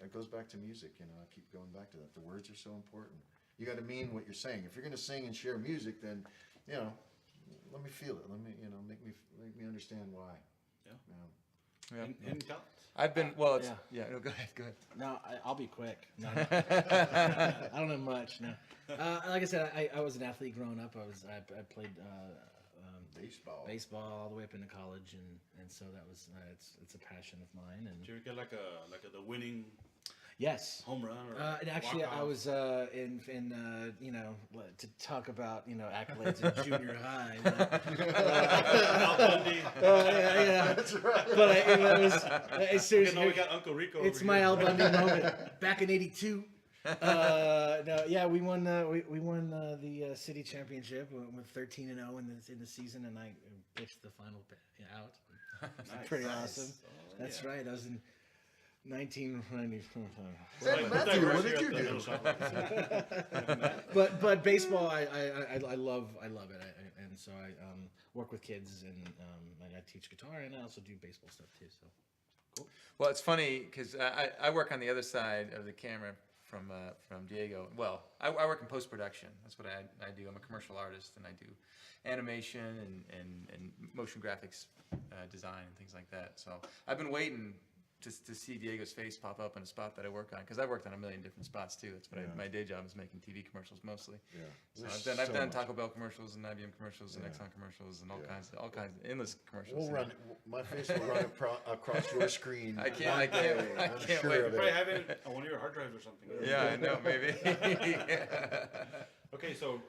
it goes back to music. I keep going back to that. The words are so important. You got to mean what you're saying. If you're going to sing and share music, then let me feel it. Let me make me understand why. Yeah. Yeah. Any thoughts? I've been no, go ahead. No, I'll be quick. No, I don't know much. No, like I said, I was an athlete growing up. I played baseball all the way up into college, and so that was it's a passion of mine. And Did you ever get like the winning yes, home run? Or and actually, walk-off? I was in to talk about accolades in junior high. Al Bundy. Yeah. That's right. But it was You seriously. know, we got Uncle Rico. It's over my here. Al Bundy moment. Back in '82, we won. We won the city championship with 13-0 in the season, and I pitched the final out. Nice. Pretty Nice. awesome. Oh, That's yeah. right. I was in 1994. Hey, Matthew, what did you do? But baseball, I love it, and so I work with kids, and I teach guitar, and I also do baseball stuff too. So. Well, it's funny because I work on the other side of the camera from Diego. Well, I work in post production. That's what I do. I'm a commercial artist, and I do animation and motion graphics design and things like that. So I've been waiting to see Diego's face pop up in a spot that I work on, because I've worked on a million different spots too. That's what my day job is, making TV commercials mostly. Yeah. So I've done Taco Bell commercials and IBM commercials and Exxon commercials and all kinds of endless commercials. We'll run. My face will run across your screen. I can't one day. I I'm can't sure wait. of You probably it. have it on one of your hard drives or something. Yeah, I know, maybe. Okay, so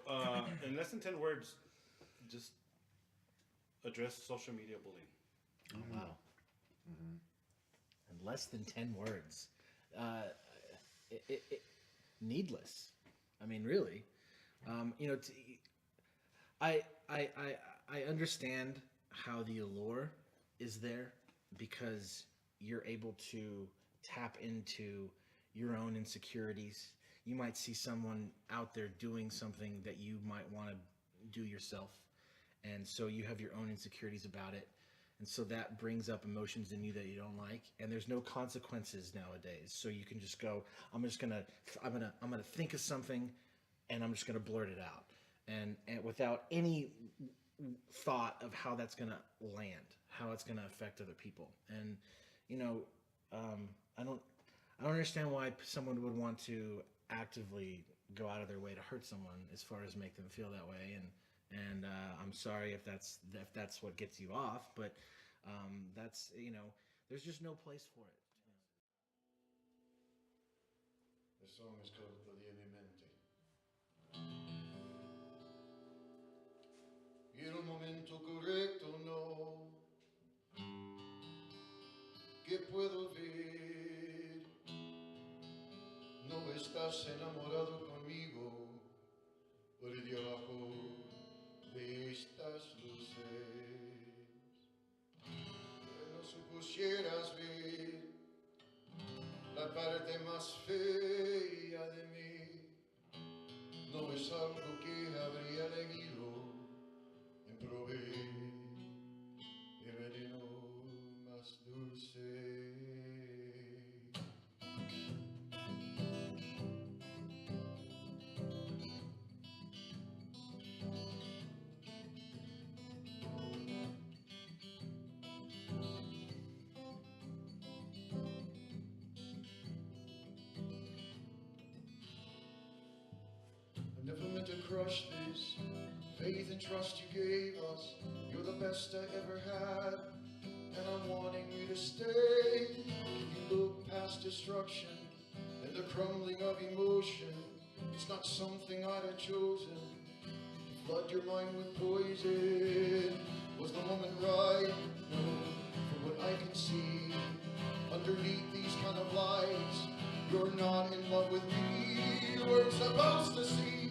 in less than 10 words, just address social media bullying. Oh, wow. In less than 10 words. Needless. I mean, really. I understand how the allure is there, because you're able to tap into your own insecurities. You might see someone out there doing something that you might want to do yourself, and so you have your own insecurities about it, and so that brings up emotions in you that you don't like, and there's no consequences nowadays, so you can just go, I'm gonna think of something, and I'm just gonna blurt it out, and without any thought of how that's gonna land, how it's gonna affect other people. And I don't understand why someone would want to actively go out of their way to hurt someone, as far as make them feel that way. And I'm sorry if that's what gets you off, but that's there's just no place for it. The song is called Lo di mi mente. Y en un momento correcto no, que puedo ver, no estás enamorado conmigo, por debajo de estas luces, que no supusieras ver la parte más fea de mí, no es algo que habría elegido en proveer el veneno más dulce. crush this. Faith and trust you gave us, you're the best I ever had, and I'm wanting you to stay. Can you look past destruction and the crumbling of emotion? It's not something I'd have chosen. To flood your mind with poison. Was the moment right? No, for what I can see. Underneath these kind of lights, you're not in love with me. You were supposed to see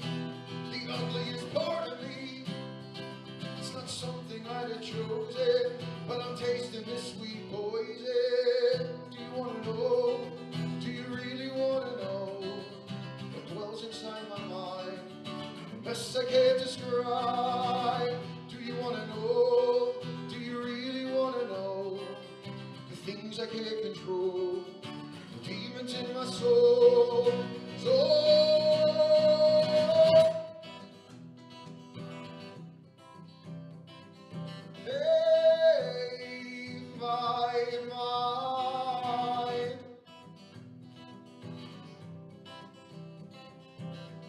the ugliest part of me. It's not something I'd have chosen, but I'm tasting this sweet poison. Do you want to know? Do you really want to know what dwells inside my mind? A mess I can't describe. Do you want to know? Do you really want to know the things I can't control? The demons in my soul. Hey, my mind.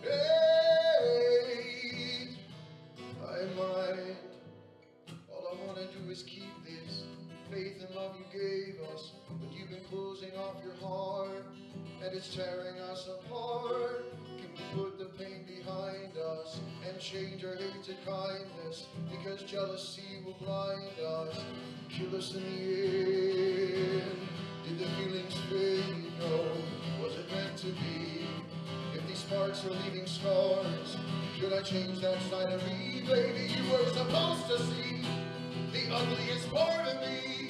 Hey, my mind. All I want to do is keep this faith and love you gave us, but you've been closing off your heart, and it's tearing us apart. Can we put the pain behind us and change our hate to kindness? Because jealousy will blind us, kill us in the end. Did the feelings fade? No. Was it meant to be? If these sparks are leaving scars, should I change that side of me? Baby, you were supposed to see the ugliest part of me.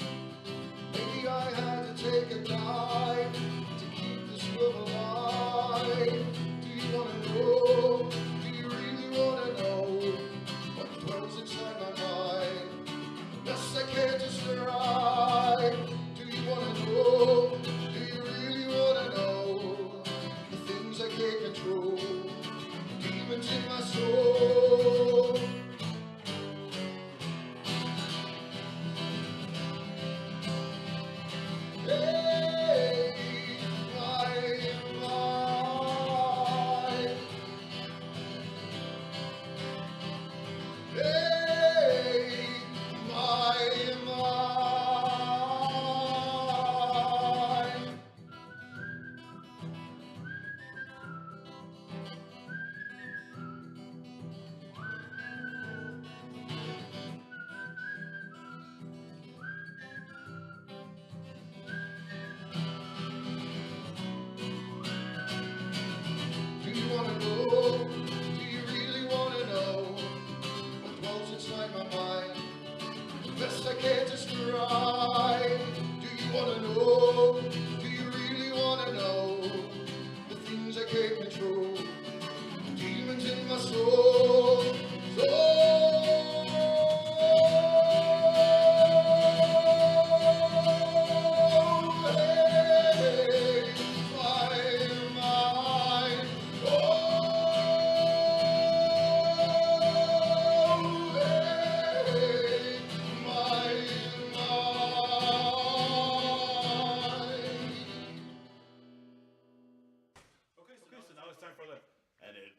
Maybe I had to take a dive to keep this love alive. Do you want to know? Do you really want to know what dwells inside my mind? Yes, I can't describe. Do you want to know? Do you really want to know the things I can't control? The demons in my soul. Hey, my mind. Hey, my mind. Do you want to know? Do you really want to know what dwells inside my mind? Best I can't describe. Do you want to know? Do you really want to know the things I can't control? The demons in my soul. Hey, my mind. Hey, my mind. Okay, so now it's time for the and it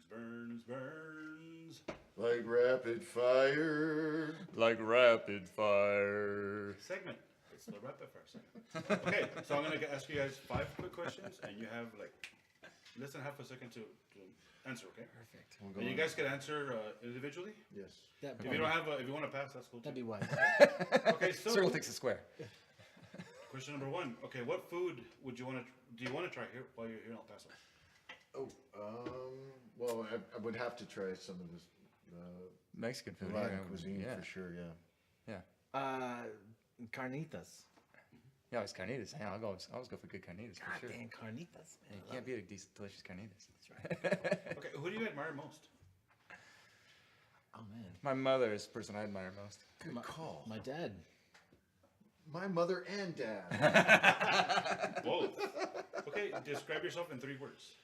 burns. Like rapid fire. Like rapid fire. Segment. It's the rapid fire segment. Okay, so I'm gonna ask you guys 5 quick questions, and you have like less than half a second to answer. Okay. Perfect. We'll go And you on. guys can answer individually. Yes. If you don't have, if you want to pass, that's cool too. That'd be wise. Okay, so Circle takes a square. question number 1. Okay, what food would you want to? Do you want to try here while you're here in El Paso? Oh, well, I would have to try some of this Mexican food. Latin yeah. cuisine Yeah. for sure. Yeah. Carnitas. Yeah, it's carnitas. Yeah, I'll always go for good carnitas for sure. Goddamn carnitas. Yeah, you can't beat a decent, delicious carnitas. Okay, who do you admire most? Oh man. My mother is the person I admire most. Good call. My dad. My mother and dad. Both. Okay, describe yourself in 3 words.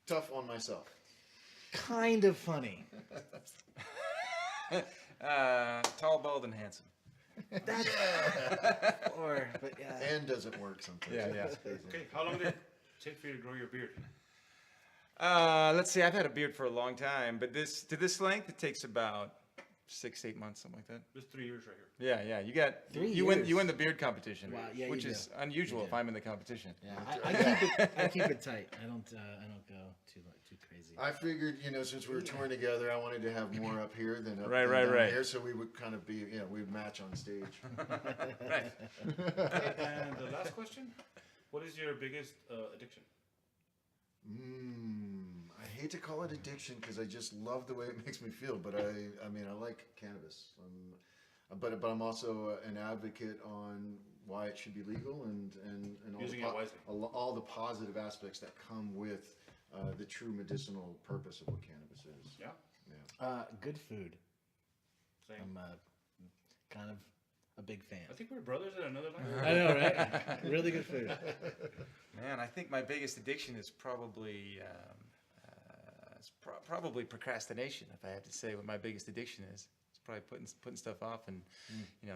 Tough on myself. Kind of funny. Tall, bald, and handsome. Or, but yeah. And doesn't work sometimes. Yeah, yeah. It's crazy. Okay, take for you to grow your beard? Let's see. I've had a beard for a long time, but to this length, it takes about 6, 8 months, something like that. Just 3 years right here. Yeah. You got 3 you win. years. You win the beard competition, Wow, yeah, which you is do. unusual You if do. I'm in the competition. Yeah, I keep it tight. I don't go too crazy. I figured, since we were touring together, I wanted to have more up here than up Right, than down right. here, so we would kind of be, we'd match on stage. Right. Okay, and the last question: what is your biggest addiction? I hate to call it addiction because I just love the way it makes me feel, but I mean, I like cannabis. But I'm also an advocate on why it should be legal and all, Using it wisely. all the positive aspects that come with the true medicinal purpose of what cannabis is. Yeah. Good food. Same. I'm kind of a big fan. I think we're brothers in another life. I know, right? Really good food. Man, I think my biggest addiction is probably probably procrastination. If I had to say what my biggest addiction is, it's probably putting stuff off and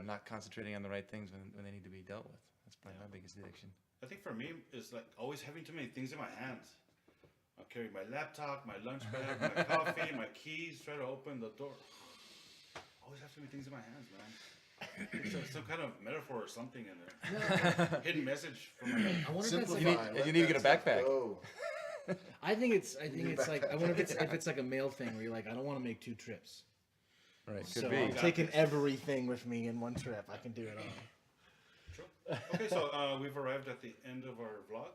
not concentrating on the right things when they need to be dealt with. That's probably my biggest addiction. I think for me, it's like always having too many things in my hands. I carry my laptop, my lunch bag, my coffee, my keys, try to open the door. Always have too many things in my hands, man. It's some kind of metaphor or something in there. Hidden message from my head. I wonder if that's Simplify. like let you need to that get a stuff backpack. go. I think it's like I wonder if it's like a male thing where you're like, I don't want to make 2 trips. Right, could So be. I'm taking everything with me in one trip. I can do it all. True. Okay, so we've arrived at the end of our vlog,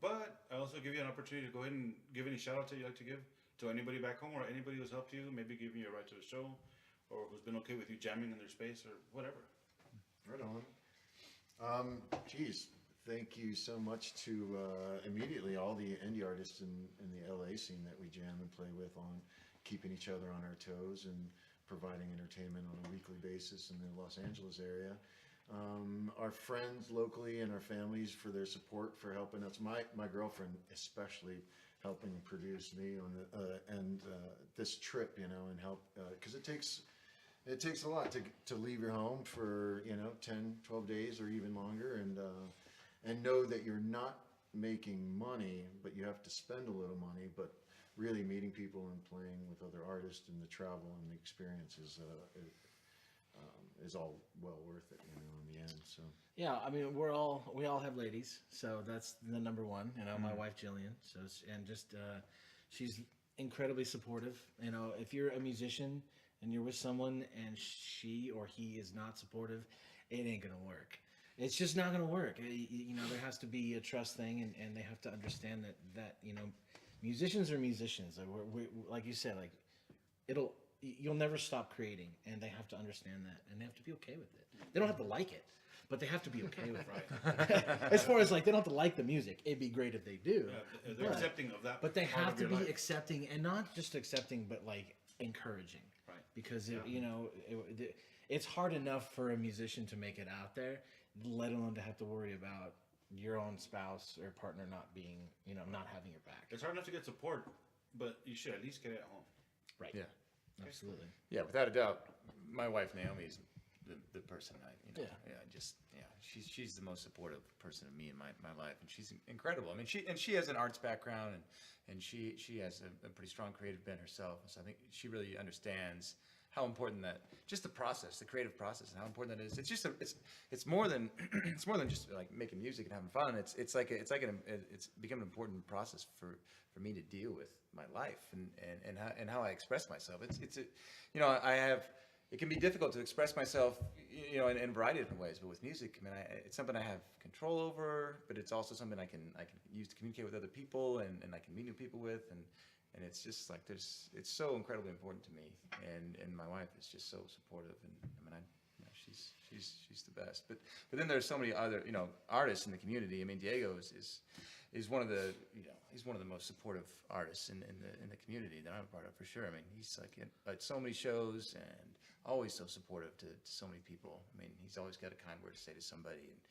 but I also give you an opportunity to go ahead and give any shout outs that you'd like to give to anybody back home or anybody who's helped you, maybe giving you a ride to the show or who's been okay with you jamming in their space or whatever. Right on. Geez, thank you so much to immediately all the indie artists in the LA scene that we jam and play with on keeping each other on our toes and providing entertainment on a weekly basis in the Los Angeles area. Our friends locally and our families for their support, for helping us. My girlfriend especially helping produce me on this trip, and help because it takes a lot to leave your home for 10, 12 days or even longer and know that you're not making money, but you have to spend a little money, but really meeting people and playing with other artists and the travel and the experience is all well worth it, in the end. So Yeah, I mean, we all have ladies, so that's the number one. My wife Jillian. So she's incredibly supportive. If you're a musician and you're with someone and she or he is not supportive, it ain't gonna work. It's just not gonna work. There has to be a trust thing, and they have to understand that musicians are musicians. Like you said, you'll never stop creating, and they have to understand that, and they have to be okay with it. They don't have to like it, but they have to be okay with it. As far as they don't have to like the music. It'd be great if they do. Yeah, they're accepting of that. But they part have of to your be life. accepting, and not just accepting, but encouraging. Right. Because it's hard enough for a musician to make it out there, let alone to have to worry about your own spouse or partner not being, not having your back. It's hard enough to get support, but you should at least get it at home. Right. Yeah. Absolutely. Yeah, without a doubt, my wife Naomi is the person she's the most supportive person of me in my life, and she's incredible. I mean, she has an arts background, and she has a pretty strong creative bent herself, and so I think she really understands how important that just the process, the creative process, and how important that is. It's just it's more than it's more than just like making music and having fun. It's become an important process for me to deal with my life and how I express myself. It can be difficult to express myself, in a variety of different ways. But with music, I mean, it's something I have control over, but it's also something I can use to communicate with other people and I can meet new people with, and it's just like it's so incredibly important to me, and my wife is just so supportive, and I mean, she's the best. But then there's so many other artists in the community. I mean, Diego is one of the he's one of the most supportive artists in the community that I'm a part of, for sure. I mean, he's at so many shows and always so supportive to so many people. I mean, he's always got a kind word to say to somebody, and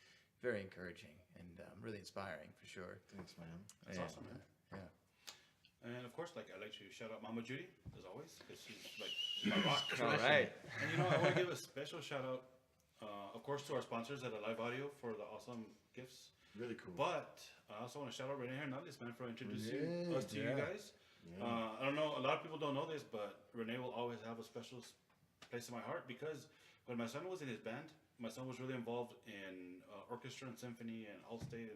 very encouraging and really inspiring, for sure. thanks, man. That's awesome, man. Yeah. And of course, I'd like to shout out Mama Judy, as always, because she's my rock. All right. And I want to give a special shout out, of course, to our sponsors at Alive Audio for the awesome gifts. Really cool. But I also want to shout out Rene Hernandez, man, for introducing Rene, us to you yeah. guys. I don't know, a lot of people don't know this, but Rene will always have a special place in my heart because when my son was in his band, my son was really involved in orchestra and symphony and Allstate,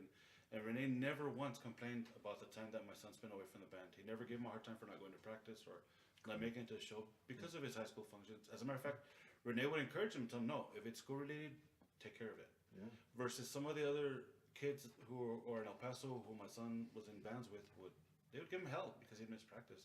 and Rene never once complained about the time that my son spent away from the band. He never gave him a hard time for not going to practice or not making it to a show because of his high school functions. As a matter of fact, Rene would encourage him to tell him, no, if it's school related, take care of it. Yeah. Versus some of the other kids who are in El Paso, who my son was in bands with, they would give him hell because he'd miss practice.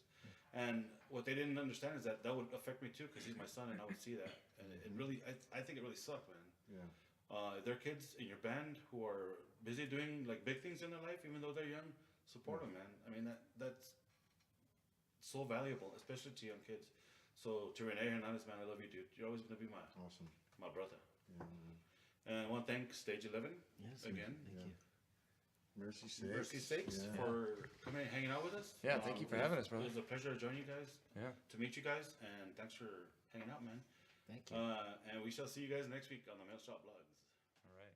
And what they didn't understand is that would affect me too because he's my son and I would see that. And it really, I think it really sucked, man. Yeah. If there are kids in your band who are busy doing like big things in their life, even though they're young, support them, man. I mean, that's so valuable, especially to young kids. So to Rene Hernandez, man, I love you, dude. You're always gonna be Awesome. my brother. Yeah, man. And I want to thank Stage 11 Yes, again. Thank you. Mercy sakes. Mercy sakes Yeah. for coming and hanging out with us. Yeah, thank you for having us, brother. It was a pleasure to join you guys, Yeah. to meet you guys, and thanks for hanging out, man. Thank you. And we shall see you guys next week on the Mail Shop Vlogs. All right.